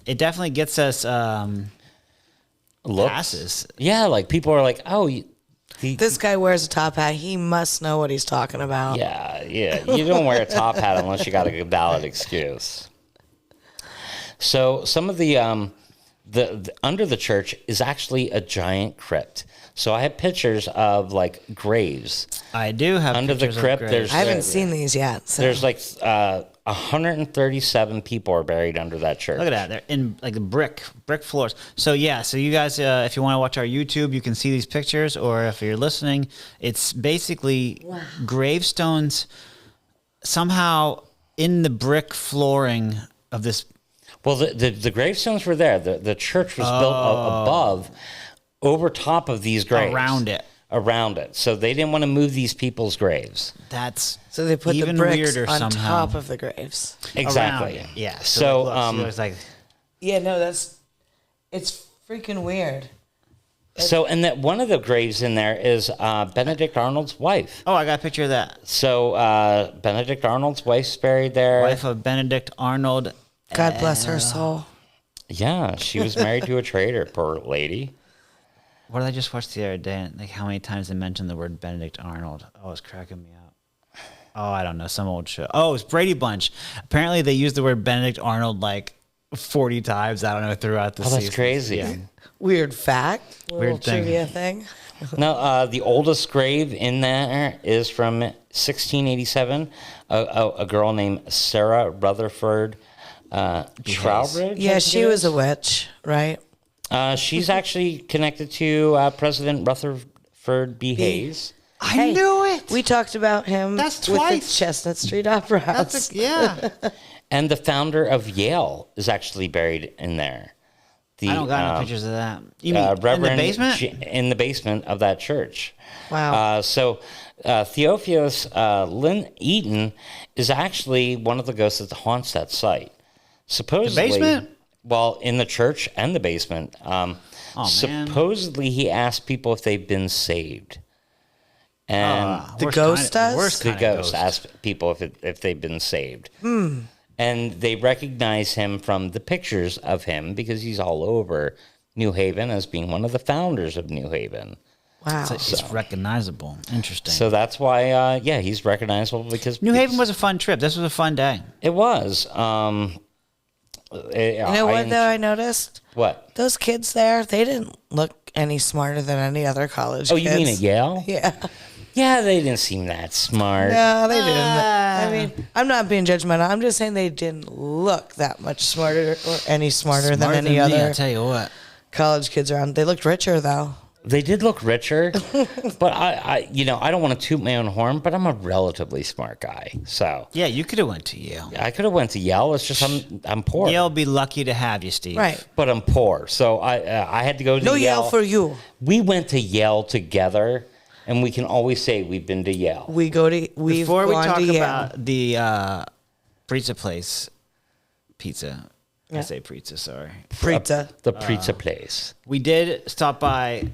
Speaker 2: It definitely gets us
Speaker 3: Looks.
Speaker 2: passes.
Speaker 3: Yeah, like people are like, oh,
Speaker 1: This guy wears a top hat. He must know what he's talking about.
Speaker 3: yeah. You don't wear a top hat unless you got a valid excuse. So some of the under the church is actually a giant crypt. So I have pictures of like graves
Speaker 2: I do have
Speaker 3: under the
Speaker 2: pictures of
Speaker 3: crypt.
Speaker 2: graves.
Speaker 3: There's
Speaker 1: I haven't seen these yet. So.
Speaker 3: there's like 137 people are buried under that church.
Speaker 2: Look at that. They're in like the brick floors. So yeah, so you guys, if you want to watch our YouTube, you can see these pictures, or if you're listening, it's basically gravestones somehow in the brick flooring of this.
Speaker 3: Well, the gravestones were there. The church was built above, over top of these graves. Around it. So they didn't want to move these people's graves.
Speaker 2: That's
Speaker 1: So they put
Speaker 2: even
Speaker 1: the bricks
Speaker 2: weirder
Speaker 1: on
Speaker 2: somehow.
Speaker 1: top of the graves.
Speaker 3: Exactly.
Speaker 2: Around it. Yeah.
Speaker 3: So,
Speaker 2: like, look, it's like
Speaker 1: Yeah, no, it's freaking weird.
Speaker 3: So, and that one of the graves in there is Benedict Arnold's wife.
Speaker 2: oh, I got a picture of that.
Speaker 3: So Benedict Arnold's wife's buried there.
Speaker 2: Wife of Benedict Arnold.
Speaker 1: God bless her soul.
Speaker 3: Yeah, she was married to a traitor, poor lady.
Speaker 2: What did I just watch the other day? Like how many times they mentioned the word Benedict Arnold? Oh, it's cracking me up. Oh, I don't know, some old show. Oh, it's Brady Bunch. Apparently, they used the word Benedict Arnold like 40 times. I don't know throughout the season.
Speaker 3: That's crazy.
Speaker 2: Yeah.
Speaker 1: Weird fact.
Speaker 2: Weird thing.
Speaker 1: Trivia thing.
Speaker 3: No, the oldest grave in there is from 1687. A girl named Sarah Rutherford Trowbridge.
Speaker 1: Yeah,
Speaker 3: I think
Speaker 1: she
Speaker 3: it
Speaker 1: was a
Speaker 3: is.
Speaker 1: witch, right?
Speaker 3: She's actually connected to President Rutherford B. Hayes.
Speaker 2: I knew it.
Speaker 1: We talked about him
Speaker 2: That's
Speaker 1: with
Speaker 2: twice.
Speaker 1: the Chestnut Street Opera House.
Speaker 2: Yeah.
Speaker 3: And the founder of Yale is actually buried in there. The,
Speaker 2: I don't got no pictures of that. You mean
Speaker 3: Reverend
Speaker 2: in the basement?
Speaker 3: in the basement of that church.
Speaker 1: Wow.
Speaker 3: So Theophilus Eaton is actually one of the ghosts that haunts that site. Supposedly,
Speaker 2: basement?
Speaker 3: Well, in the church and the basement.
Speaker 2: Man.
Speaker 3: Supposedly, he asked people if they've been saved. And
Speaker 1: The ghost does?
Speaker 3: the ghost asked people if they've been saved. And they recognize him from the pictures of him because he's all over New Haven as being one of the founders of New Haven.
Speaker 1: Wow.
Speaker 2: It's recognizable. Interesting.
Speaker 3: So that's why, he's recognizable because
Speaker 2: New Haven was a fun trip. This was a fun day.
Speaker 3: It was.
Speaker 1: You know what, though, I noticed?
Speaker 3: What?
Speaker 1: Those kids there, they didn't look any smarter than any other college
Speaker 3: Oh,
Speaker 1: kids.
Speaker 3: you mean at Yale?
Speaker 1: Yeah.
Speaker 3: Yeah, they didn't seem that smart.
Speaker 1: No, they didn't. I mean, I'm not being judgmental. I'm just saying they didn't look that much smarter or any smarter than
Speaker 2: Smarter
Speaker 1: any
Speaker 2: me,
Speaker 1: other
Speaker 2: I'll tell you what.
Speaker 1: college kids around. They looked richer, though.
Speaker 3: They did look richer, but I don't want to toot my own horn, but I'm a relatively smart guy. So
Speaker 2: Yeah, you could have went to Yale.
Speaker 3: I could have went to Yale. It's just I'm poor.
Speaker 2: Yale be lucky to have you, Steve.
Speaker 1: Right.
Speaker 3: But I'm poor, so I had to go to
Speaker 1: No
Speaker 3: Yale.
Speaker 1: Yale for you.
Speaker 3: We went to Yale together, and we can always say we've been to Yale.
Speaker 1: We've
Speaker 2: Before we
Speaker 1: gone
Speaker 2: talk
Speaker 1: to Yale.
Speaker 2: about the pizza place, pizza.
Speaker 1: Yeah.
Speaker 2: I say pizza, sorry.
Speaker 1: Pizza.
Speaker 3: The pizza place.
Speaker 2: We did stop by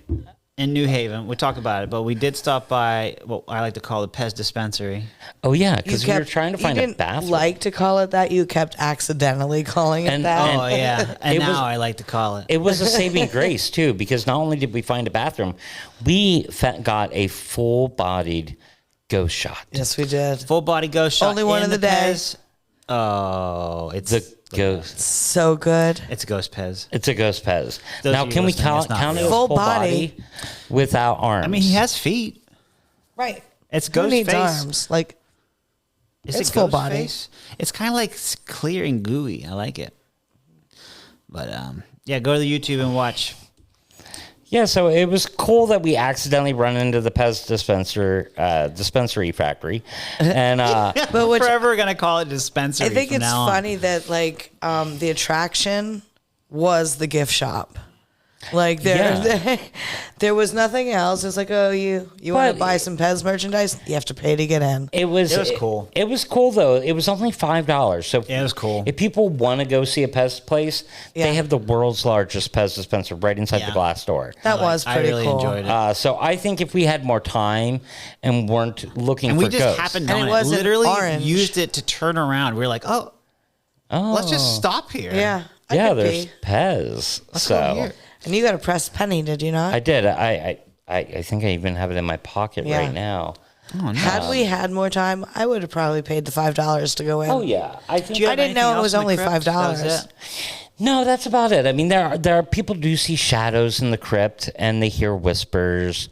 Speaker 2: in New Haven. We talked about it, but we did stop by what I like to call the Pez dispensary.
Speaker 3: Oh yeah,
Speaker 1: You
Speaker 3: because we were trying to find
Speaker 1: you
Speaker 3: a
Speaker 1: didn't
Speaker 3: bathroom.
Speaker 1: like to call it that. You kept accidentally calling it
Speaker 3: And-
Speaker 1: that.
Speaker 2: Oh, yeah. And
Speaker 3: It
Speaker 2: now
Speaker 3: was-
Speaker 2: I like to call it.
Speaker 3: It was a saving grace too, because not only did we find a bathroom, we got a full-bodied ghost shot.
Speaker 1: Yes, we did.
Speaker 2: Full body ghost shot.
Speaker 1: Only one
Speaker 2: in
Speaker 1: of the day.
Speaker 2: Pez. Oh, it's
Speaker 3: The ghost.
Speaker 1: So good.
Speaker 2: It's a ghost Pez.
Speaker 3: It's a ghost Pez.
Speaker 2: Those
Speaker 3: Now,
Speaker 2: of you
Speaker 3: can we
Speaker 2: listening,
Speaker 3: count
Speaker 2: it's not
Speaker 3: it
Speaker 2: real.
Speaker 3: as
Speaker 1: Full
Speaker 3: full body without arms?
Speaker 2: I mean, he has feet.
Speaker 1: Right.
Speaker 2: It's
Speaker 1: Who
Speaker 2: ghost
Speaker 1: needs
Speaker 2: face.
Speaker 1: arms? Like,
Speaker 2: Is
Speaker 1: It's
Speaker 2: it
Speaker 1: full
Speaker 2: ghost
Speaker 1: body.
Speaker 2: face? It's kind of like clear and gooey. I like it. But yeah, go to the YouTube and watch.
Speaker 3: Yeah, so it was cool that we accidentally run into the Pez dispensary factory, and
Speaker 1: But which
Speaker 2: Forever gonna call it dispensary.
Speaker 1: I think
Speaker 2: from
Speaker 1: it's
Speaker 2: now on.
Speaker 1: funny that like the attraction was the gift shop. Like there was nothing else. It's like, oh, you want
Speaker 3: But-
Speaker 1: to buy some Pez merchandise? You have to pay to get in.
Speaker 3: it was
Speaker 2: cool.
Speaker 3: It was cool though. It was only $5. So
Speaker 2: Yeah, it was cool.
Speaker 3: If people want to go see a Pez place,
Speaker 1: Yeah.
Speaker 3: they have the world's largest Pez dispenser right inside the
Speaker 2: Yeah.
Speaker 3: glass door.
Speaker 1: That was
Speaker 2: I
Speaker 1: pretty
Speaker 2: really
Speaker 1: cool.
Speaker 2: enjoyed it.
Speaker 3: So I think if we had more time and weren't looking
Speaker 2: And
Speaker 3: for
Speaker 2: we just
Speaker 3: ghosts,
Speaker 2: happened
Speaker 1: And
Speaker 2: on
Speaker 1: it
Speaker 2: it.
Speaker 1: wasn't
Speaker 2: Literally
Speaker 1: orange.
Speaker 2: used it to turn around. We were like, oh, let's just stop here.
Speaker 1: Yeah. I
Speaker 3: yeah,
Speaker 1: could
Speaker 3: there's
Speaker 1: be.
Speaker 3: Pez.
Speaker 2: Let's
Speaker 3: so
Speaker 2: go here.
Speaker 1: And you got a pressed penny, did you not?
Speaker 3: I did. I think I even have it in my pocket
Speaker 1: Yeah.
Speaker 3: right now.
Speaker 2: Oh, no.
Speaker 1: Had we had more time, I would have probably paid the $5 to go in.
Speaker 3: Oh yeah, I think.
Speaker 2: Do you
Speaker 1: I
Speaker 2: have
Speaker 1: didn't know
Speaker 2: anything
Speaker 1: it was
Speaker 2: else in the
Speaker 1: only
Speaker 2: crypt? That was
Speaker 1: $5.
Speaker 2: it?
Speaker 3: No, that's about it. I mean, there are people do see shadows in the crypt, and they hear whispers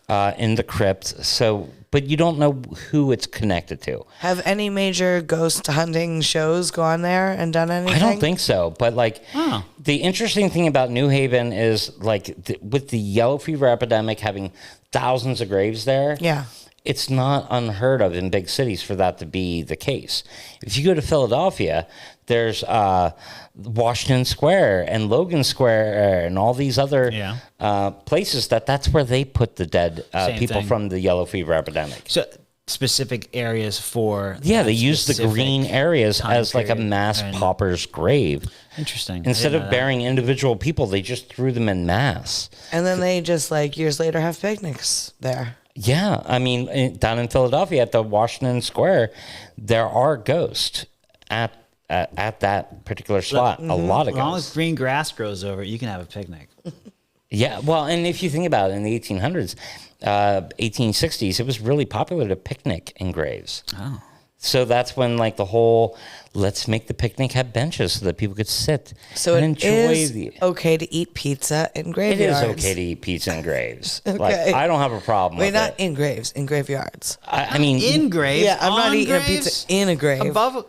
Speaker 3: in the crypt. So, but you don't know who it's connected to.
Speaker 1: Have any major ghost hunting shows gone there and done anything?
Speaker 3: I don't think so. But like,
Speaker 2: Oh.
Speaker 3: the interesting thing about New Haven is like with the yellow fever epidemic having thousands of graves there.
Speaker 1: Yeah.
Speaker 3: It's not unheard of in big cities for that to be the case. If you go to Philadelphia, there's Washington Square and Logan Square and all these other places that's where they put the dead
Speaker 2: Same
Speaker 3: people
Speaker 2: thing.
Speaker 3: from the yellow fever epidemic.
Speaker 2: So specific areas for
Speaker 3: Yeah,
Speaker 2: that
Speaker 3: they use the
Speaker 2: specific
Speaker 3: green areas
Speaker 2: time
Speaker 3: as like a
Speaker 2: period.
Speaker 3: mass
Speaker 2: And-
Speaker 3: pauper's grave.
Speaker 2: Interesting.
Speaker 3: Instead
Speaker 2: I
Speaker 3: of
Speaker 2: didn't know that.
Speaker 3: burying individual people, they just threw them in mass.
Speaker 1: And then they just like years later have picnics there.
Speaker 3: Yeah, I mean, down in Philadelphia at the Washington Square, there are ghosts at that particular spot. A lot of
Speaker 2: As long as
Speaker 3: ghosts.
Speaker 2: green grass grows over it, you can have a picnic.
Speaker 3: Yeah, well, and if you think about it, in the 1800s, 1860s, it was really popular to picnic in graves.
Speaker 2: Oh.
Speaker 3: So that's when like the whole let's make the picnic have benches so that people could sit
Speaker 1: So
Speaker 3: and
Speaker 1: it
Speaker 3: enjoy
Speaker 1: is
Speaker 3: the.
Speaker 1: okay to eat pizza in
Speaker 3: It is
Speaker 1: graveyards.
Speaker 3: okay to eat pizza in graves.
Speaker 1: Okay.
Speaker 3: Like I don't have a problem
Speaker 1: Wait,
Speaker 3: with
Speaker 1: not
Speaker 3: it.
Speaker 1: in graves, in graveyards.
Speaker 3: I mean,
Speaker 2: In graves?
Speaker 1: Yeah, I'm not
Speaker 2: on
Speaker 1: eating a
Speaker 2: graves,
Speaker 1: pizza in a grave.
Speaker 2: Above.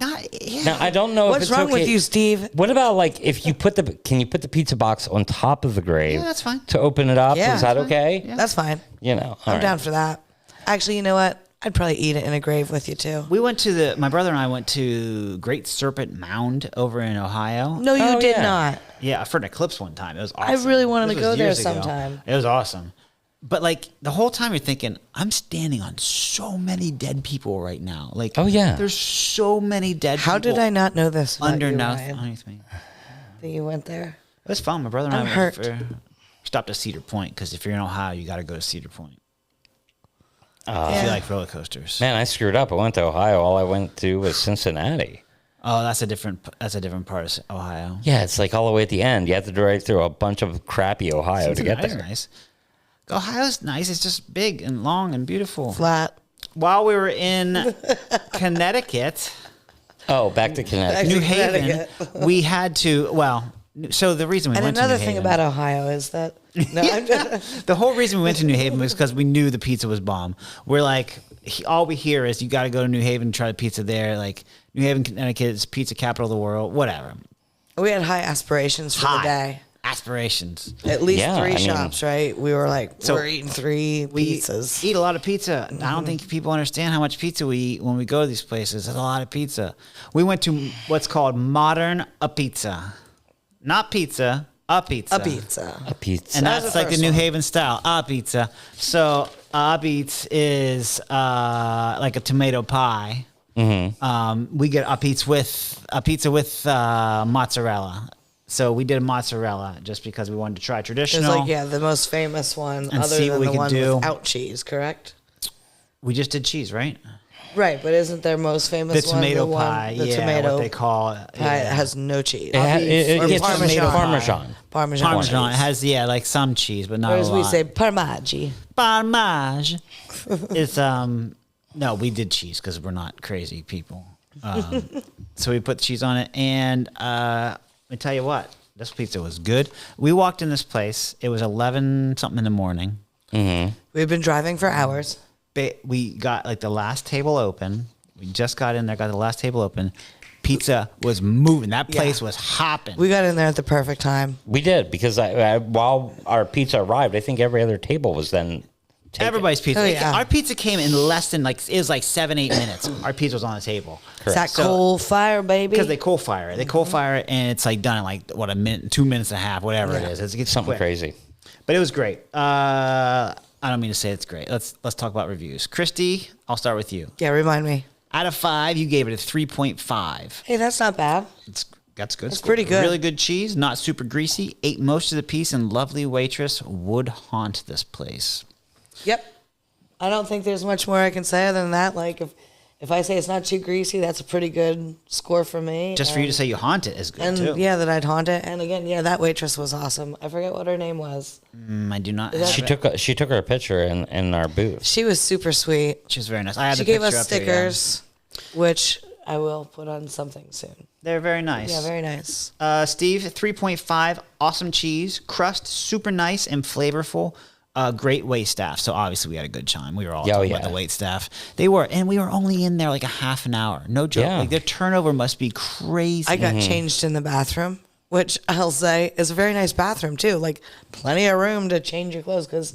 Speaker 2: Not. Yeah.
Speaker 3: now I don't know if
Speaker 1: What's
Speaker 3: it's
Speaker 1: wrong
Speaker 3: okay.
Speaker 1: with you, Steve?
Speaker 3: What about like if you can you put the pizza box on top of the grave?
Speaker 2: Yeah, that's fine.
Speaker 3: To open it up,
Speaker 1: Yeah,
Speaker 3: is that
Speaker 1: that's
Speaker 3: okay?
Speaker 2: Yeah.
Speaker 1: That's fine.
Speaker 3: You know,
Speaker 1: I'm down for that. Actually, you know what? I'd probably eat it in a grave with you too.
Speaker 2: We went to my brother and I went to Great Serpent Mound over in Ohio.
Speaker 1: No, you
Speaker 3: Oh,
Speaker 1: did
Speaker 3: yeah.
Speaker 1: not.
Speaker 2: Yeah, for an eclipse one time. It was awesome.
Speaker 1: really wanted
Speaker 2: This
Speaker 1: to
Speaker 2: was
Speaker 1: go there
Speaker 2: years ago.
Speaker 1: sometime.
Speaker 2: It was awesome. But like the whole time you're thinking, I'm standing on so many dead people right now. Like,
Speaker 3: Oh, yeah.
Speaker 2: there's so many dead
Speaker 1: How
Speaker 2: people.
Speaker 1: did I not know this about you, Ryan,
Speaker 2: underneath me.
Speaker 1: that you went there?
Speaker 2: It was fun. My brother and
Speaker 1: I'm
Speaker 2: I
Speaker 1: hurt.
Speaker 2: stopped at Cedar Point because if you're in Ohio, you got to go to Cedar Point. If
Speaker 1: Yeah.
Speaker 2: you like roller coasters.
Speaker 3: Man, I screwed up. I went to Ohio. All I went to was Cincinnati.
Speaker 2: Oh, that's a different part of Ohio.
Speaker 3: Yeah, it's like all the way at the end. You have to drive through a bunch of crappy Ohio to get
Speaker 2: Cincinnati's
Speaker 3: there.
Speaker 2: nice. Ohio's nice. It's just big and long and beautiful.
Speaker 1: Flat.
Speaker 2: While we were in Connecticut,
Speaker 3: Oh, back to Connecticut.
Speaker 2: New
Speaker 1: to
Speaker 2: Haven,
Speaker 1: Connecticut.
Speaker 2: we had to. Well, so the reason we
Speaker 1: And
Speaker 2: went
Speaker 1: another
Speaker 2: to New
Speaker 1: thing
Speaker 2: Haven,
Speaker 1: about Ohio is that I'm just,
Speaker 2: the whole reason we went to New Haven was because we knew the pizza was bomb. We're like, all we hear is you got to go to New Haven and try the pizza there. Like New Haven, Connecticut is pizza capital of the world. Whatever.
Speaker 1: we had high aspirations for the
Speaker 2: High
Speaker 1: day.
Speaker 2: aspirations.
Speaker 1: At least
Speaker 3: Yeah,
Speaker 1: 3
Speaker 3: I mean-
Speaker 1: shops, right? We were like,
Speaker 2: So
Speaker 1: we're eating 3
Speaker 2: We
Speaker 1: pizzas.
Speaker 2: eat a lot of pizza. I don't think people understand how much pizza we eat when we go to these places. It's a lot of pizza. We went to what's called modern a pizza, not pizza, a pizza.
Speaker 1: A pizza.
Speaker 3: A pizza.
Speaker 2: And
Speaker 1: That was
Speaker 2: that's
Speaker 1: the
Speaker 2: like the
Speaker 1: first
Speaker 2: New
Speaker 1: one.
Speaker 2: Haven style, a pizza. So a pizza is like a tomato pie. Mm-hmm. We get a pizza with mozzarella. So we did a mozzarella just because we wanted to try
Speaker 1: It was
Speaker 2: traditional.
Speaker 1: like, yeah, the most famous one
Speaker 2: And
Speaker 1: other
Speaker 2: see
Speaker 1: than
Speaker 2: what we
Speaker 1: the
Speaker 2: could
Speaker 1: one
Speaker 2: do.
Speaker 1: without cheese, correct?
Speaker 2: We just did cheese, right?
Speaker 1: Right, but isn't their most famous
Speaker 2: The
Speaker 1: one
Speaker 2: tomato
Speaker 1: the one,
Speaker 2: pie,
Speaker 1: the
Speaker 2: yeah,
Speaker 1: tomato
Speaker 2: what they call it.
Speaker 1: pie
Speaker 2: yeah.
Speaker 1: that has no cheese?
Speaker 3: it
Speaker 1: Or
Speaker 3: gets
Speaker 1: Parmesan.
Speaker 3: tomato Parmesan.
Speaker 1: Parmesan.
Speaker 2: Parmesan. It
Speaker 1: cheese.
Speaker 2: has like some cheese, but not
Speaker 1: Or
Speaker 2: a
Speaker 1: as
Speaker 2: lot.
Speaker 1: we say, parmaggi.
Speaker 2: Parmage. It's no, we did cheese because we're not crazy people. So we put cheese on it, and let me tell you what, this pizza was good. We walked in this place. It was 11 something in the morning.
Speaker 1: We've been driving for hours.
Speaker 2: We got like the last table open. We just got in there, got the last table open. Pizza was moving. That place was hopping.
Speaker 1: We got in there at the perfect time.
Speaker 3: We did, because while our pizza arrived, I think every other table was then taken.
Speaker 2: Everybody's pizza.
Speaker 1: Oh, yeah.
Speaker 2: Our pizza came in less than it was 7-8 minutes. Our pizza was on the table.
Speaker 1: It's that coal fire, baby.
Speaker 2: Because they coal fire it. They coal fire it, and it's done in a minute, 2 minutes and a half, whatever it is. It's
Speaker 3: something
Speaker 2: quick.
Speaker 3: crazy.
Speaker 2: But it was great. I don't mean to say it's great. Let's talk about reviews. Christy, I'll start with you.
Speaker 1: Yeah, remind me.
Speaker 2: Out of 5, you gave it a 3.5.
Speaker 1: Hey, that's not bad.
Speaker 2: That's good.
Speaker 1: It's pretty good.
Speaker 2: Really good cheese, not super greasy. Ate most of the piece, and lovely waitress would haunt this place.
Speaker 1: Yep. I don't think there's much more I can say other than that. Like, if I say it's not too greasy, that's a pretty good score for me.
Speaker 2: Just for you to say you haunt it is good,
Speaker 1: and
Speaker 2: too.
Speaker 1: yeah, that I'd haunt it. And again, yeah, that waitress was awesome. I forget what her name was.
Speaker 2: I do not.
Speaker 3: She took her picture in our booth.
Speaker 1: She was super sweet.
Speaker 2: She was very nice. I had
Speaker 1: She
Speaker 2: the
Speaker 1: gave
Speaker 2: picture
Speaker 1: us
Speaker 2: up here, yeah.
Speaker 1: stickers, which I will put on something soon.
Speaker 2: They're very nice.
Speaker 1: Yeah, very nice.
Speaker 2: Steve, 3.5. Awesome cheese. Crust, super nice and flavorful. Great wait staff. So obviously we had a good time. We were all talking about the wait staff. They were, and we were only in there like a half an hour. No joke.
Speaker 3: Yeah.
Speaker 2: Like their turnover must be crazy.
Speaker 1: I got changed in the bathroom, which I'll say is a very nice bathroom too. Like plenty of room to change your clothes because,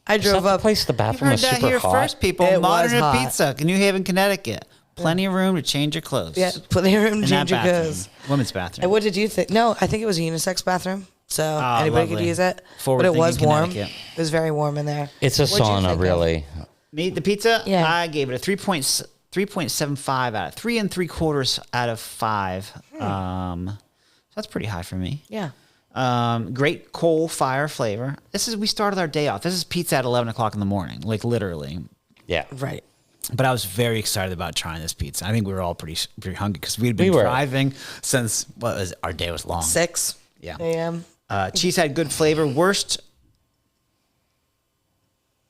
Speaker 1: I drove up.
Speaker 3: Place the
Speaker 2: You
Speaker 3: bathroom
Speaker 2: heard
Speaker 3: was
Speaker 2: that
Speaker 3: super
Speaker 2: here
Speaker 3: hot.
Speaker 2: first, people.
Speaker 1: It
Speaker 2: Modern
Speaker 1: was hot.
Speaker 2: Pizza, New Haven, Connecticut. Plenty of room to change your clothes.
Speaker 1: Yeah, plenty of room to
Speaker 2: In that
Speaker 1: change your
Speaker 2: bathroom.
Speaker 1: clothes.
Speaker 2: Women's bathroom.
Speaker 1: And what did you think? No, I think it was a unisex bathroom, so anybody could
Speaker 2: lovely.
Speaker 1: use it. But it
Speaker 2: Forward-thinking
Speaker 1: was warm.
Speaker 2: Connecticut.
Speaker 1: It was very warm in there.
Speaker 3: It's a
Speaker 1: What'd you
Speaker 3: sauna,
Speaker 1: think of?
Speaker 3: really.
Speaker 2: Me, the pizza,
Speaker 1: Yeah.
Speaker 2: I gave it a 3.75 out of 3 3/4 out of 5. So that's pretty high for me.
Speaker 1: Yeah.
Speaker 2: Great coal fire flavor. We started our day off. This is pizza at 11 o'clock in the morning, like literally.
Speaker 3: Yeah.
Speaker 1: Right.
Speaker 2: But I was very excited about trying this pizza. I think we were all pretty hungry because we had been driving since our day was long.
Speaker 1: 6
Speaker 2: Yeah.
Speaker 1: a.m.
Speaker 2: Cheese had good flavor. Worst,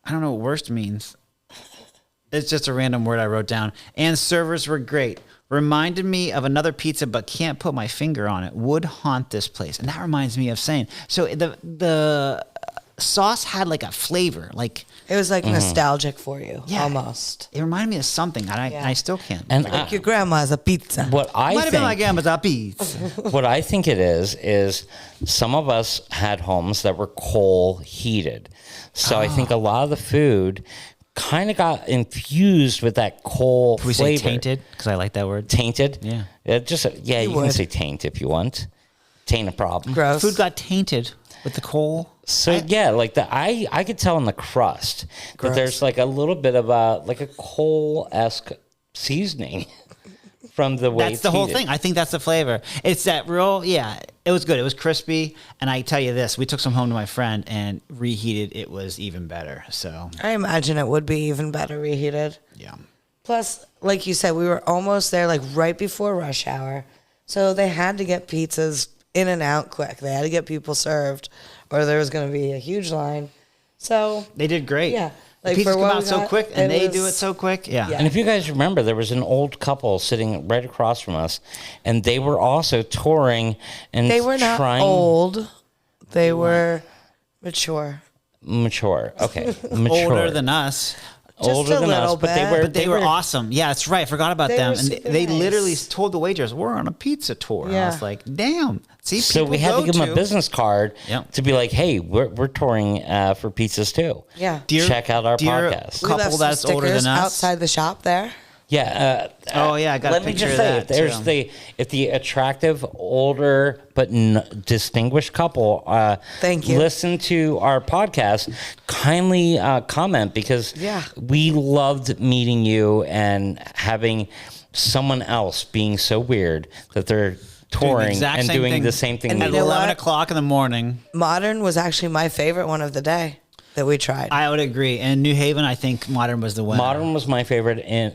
Speaker 2: I don't know what worst means. It's just a random word I wrote down. And servers were great. Reminded me of another pizza, but can't put my finger on it. Would haunt this place. And that reminds me of saying, so the sauce had like a flavor, like
Speaker 1: It was like nostalgic for you,
Speaker 2: Yeah.
Speaker 1: almost.
Speaker 2: it reminded me of something, and I still can't.
Speaker 3: And
Speaker 1: Like your grandma's a pizza.
Speaker 3: what I
Speaker 2: Might have been
Speaker 3: think,
Speaker 2: like Amazon pizza.
Speaker 3: what I think it is some of us had homes that were coal heated. So I think a lot of the food kind of got infused with that coal
Speaker 2: Can we
Speaker 3: flavor.
Speaker 2: say tainted? Because I like that word.
Speaker 3: Tainted?
Speaker 2: Yeah.
Speaker 3: You can
Speaker 1: would.
Speaker 3: say taint if you want. Taint a problem.
Speaker 1: Gross.
Speaker 2: Food got tainted with the coal.
Speaker 3: So I could tell in the crust that there's like a little bit of a coal-esque seasoning from the way
Speaker 2: That's the whole thing. I think that's the flavor. It's that real, it was good. It was crispy. And I tell you this, we took some home to my friend and reheated. It was even better. So,
Speaker 1: I imagine it would be even better reheated.
Speaker 2: yeah.
Speaker 1: Plus, like you said, we were almost there, like right before rush hour. So they had to get pizzas in and out quick. They had to get people served, or there was going to be a huge line. So
Speaker 2: They did great.
Speaker 1: Yeah.
Speaker 2: The
Speaker 1: Like,
Speaker 2: pizzas
Speaker 1: for
Speaker 2: come
Speaker 1: what
Speaker 2: out
Speaker 1: we
Speaker 2: so
Speaker 1: got,
Speaker 2: quick, and
Speaker 1: it
Speaker 2: they do it
Speaker 1: was-
Speaker 2: so quick. Yeah.
Speaker 1: Yeah.
Speaker 3: And if you guys remember, there was an old couple sitting right across from us, and they were also touring and
Speaker 1: they were not
Speaker 3: trying
Speaker 1: old. They were mature.
Speaker 3: mature. Okay, mature.
Speaker 2: Older than us.
Speaker 3: Older
Speaker 1: a
Speaker 3: than us,
Speaker 1: little
Speaker 3: but they
Speaker 1: bit.
Speaker 3: were
Speaker 2: But they were awesome. Yeah, that's right. I forgot about
Speaker 1: They
Speaker 2: them.
Speaker 1: were
Speaker 2: And
Speaker 1: super
Speaker 2: they
Speaker 1: nice.
Speaker 2: literally told the waitress, "We're on a pizza tour." And I
Speaker 1: Yeah.
Speaker 2: was like, "Damn!" See,
Speaker 3: So we had to give them a business card
Speaker 2: Yep.
Speaker 3: to be like, "Hey, we're touring for pizzas too.
Speaker 1: Yeah.
Speaker 3: Check out our
Speaker 2: dear
Speaker 3: podcast."
Speaker 1: We
Speaker 2: couple
Speaker 1: left some
Speaker 2: that's older
Speaker 1: stickers
Speaker 2: than us.
Speaker 1: outside the shop there.
Speaker 3: Yeah.
Speaker 2: Oh, yeah, I got a
Speaker 3: let me
Speaker 2: picture
Speaker 3: just
Speaker 2: of
Speaker 3: say,
Speaker 2: that,
Speaker 3: if there's
Speaker 2: too.
Speaker 3: if the attractive, older but distinguished couple,
Speaker 1: Thank you.
Speaker 3: listen to our podcast, kindly comment because
Speaker 1: Yeah.
Speaker 3: we loved meeting you and having someone else being so weird that they're touring and doing the same thing
Speaker 1: And
Speaker 3: we
Speaker 2: At
Speaker 1: you know
Speaker 3: did.
Speaker 2: 11
Speaker 1: what?
Speaker 2: o'clock in the morning.
Speaker 1: Modern was actually my favorite one of the day that we tried.
Speaker 2: I would agree. And New Haven, I think Modern was the winner.
Speaker 3: Modern was my favorite in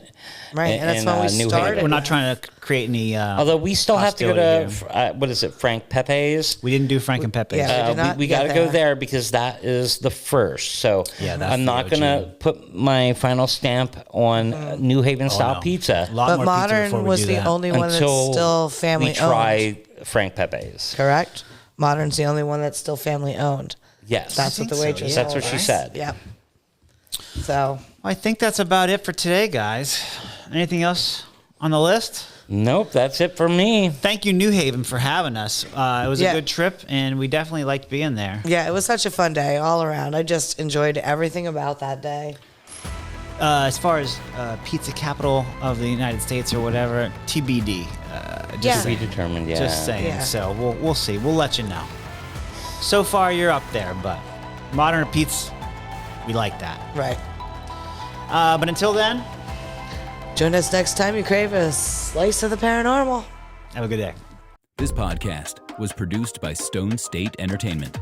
Speaker 1: Right, and that's
Speaker 3: in,
Speaker 1: when we
Speaker 3: New
Speaker 1: started.
Speaker 3: Haven.
Speaker 2: We're not trying to create any.
Speaker 3: Although we still have to go
Speaker 2: hostility
Speaker 3: to
Speaker 2: here.
Speaker 3: what is it, Frank Pepe's?
Speaker 2: We didn't do Frank and Pepe's.
Speaker 1: Yeah. did not
Speaker 3: We
Speaker 1: get
Speaker 3: got to go
Speaker 1: there.
Speaker 3: there because that is the first. So
Speaker 2: Yeah, that's
Speaker 3: I'm
Speaker 2: the
Speaker 3: not
Speaker 2: OG.
Speaker 3: going to put my final stamp on New Haven style
Speaker 2: no.
Speaker 3: pizza
Speaker 2: A lot
Speaker 1: But
Speaker 2: more pizza before
Speaker 1: Modern
Speaker 2: we
Speaker 1: was
Speaker 2: do
Speaker 1: the
Speaker 2: that.
Speaker 1: only one that's
Speaker 3: until
Speaker 1: still family
Speaker 3: we try
Speaker 1: owned.
Speaker 3: Frank Pepe's.
Speaker 1: Correct? Modern's the only one that's still family owned.
Speaker 3: Yes,
Speaker 1: That's what the
Speaker 2: think so,
Speaker 1: waitress
Speaker 3: That's
Speaker 1: told
Speaker 3: what she
Speaker 1: us.
Speaker 3: said.
Speaker 1: Yep. So
Speaker 2: I think that's about it for today, guys. anything else on the list?
Speaker 3: Nope, that's it for me.
Speaker 2: Thank you, New Haven, for having us. It was a good trip, and we definitely liked being there.
Speaker 1: Yeah, it was such a fun day all around. I just enjoyed everything about that day.
Speaker 2: As far as pizza capital of the United States or whatever, TBD.
Speaker 1: Yeah.
Speaker 3: To be determined, yeah.
Speaker 2: Just saying.
Speaker 1: Yeah.
Speaker 2: So we'll see. We'll let you know. So far, you're up there, but modern Pete's, we like that.
Speaker 1: Right.
Speaker 2: But until then,
Speaker 1: Join us next time you crave a slice of the paranormal.
Speaker 2: have a good day.
Speaker 6: This podcast was produced by Stone State Entertainment.